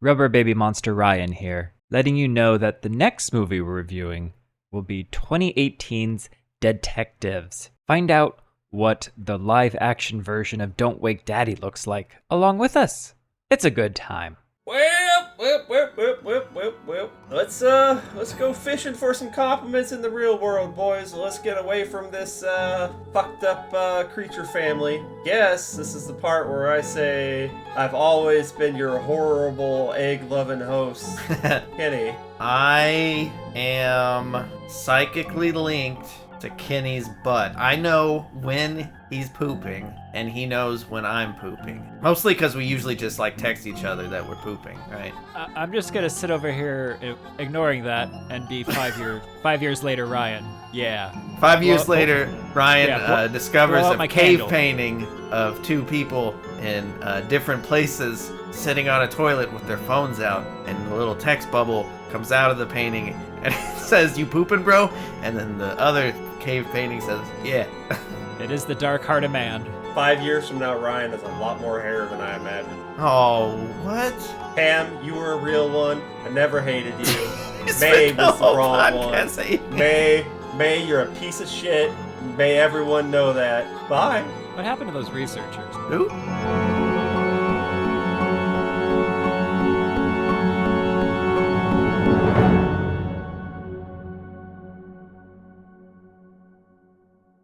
Rubber Baby Monster Ryan here, letting you know that the next movie we're reviewing will be 2018's Detectives. Find out what the live-action version of Don't Wake Daddy looks like, along with us. It's a good time. Well. Let's go fishing for some compliments in the real world, boys. Let's get away from this fucked up creature family. Yes, this is the part where I say I've always been your horrible egg-loving host, Kenny. I am psychically linked to Kenny's butt. I know when he's pooping, and he knows when I'm pooping. Mostly because we usually just like text each other that we're pooping, right? I'm just gonna sit over here ignoring that and be 5 years later, Ryan. Yeah. 5 years later, Ryan discovers blow out a my cave candle. painting of two people in different places sitting on a toilet with their phones out, and the little text bubble comes out of the painting and it says, "You pooping, bro?" And then the other cave painting says, "Yeah." It is the dark heart of man. 5 years from now, Ryan has a lot more hair than I imagined. Oh, what? Pam, you were a real one. I never hated you. It's May been the was the whole wrong podcast one. hating. May, you're a piece of shit. May everyone know that. Bye. What happened to those researchers? Who?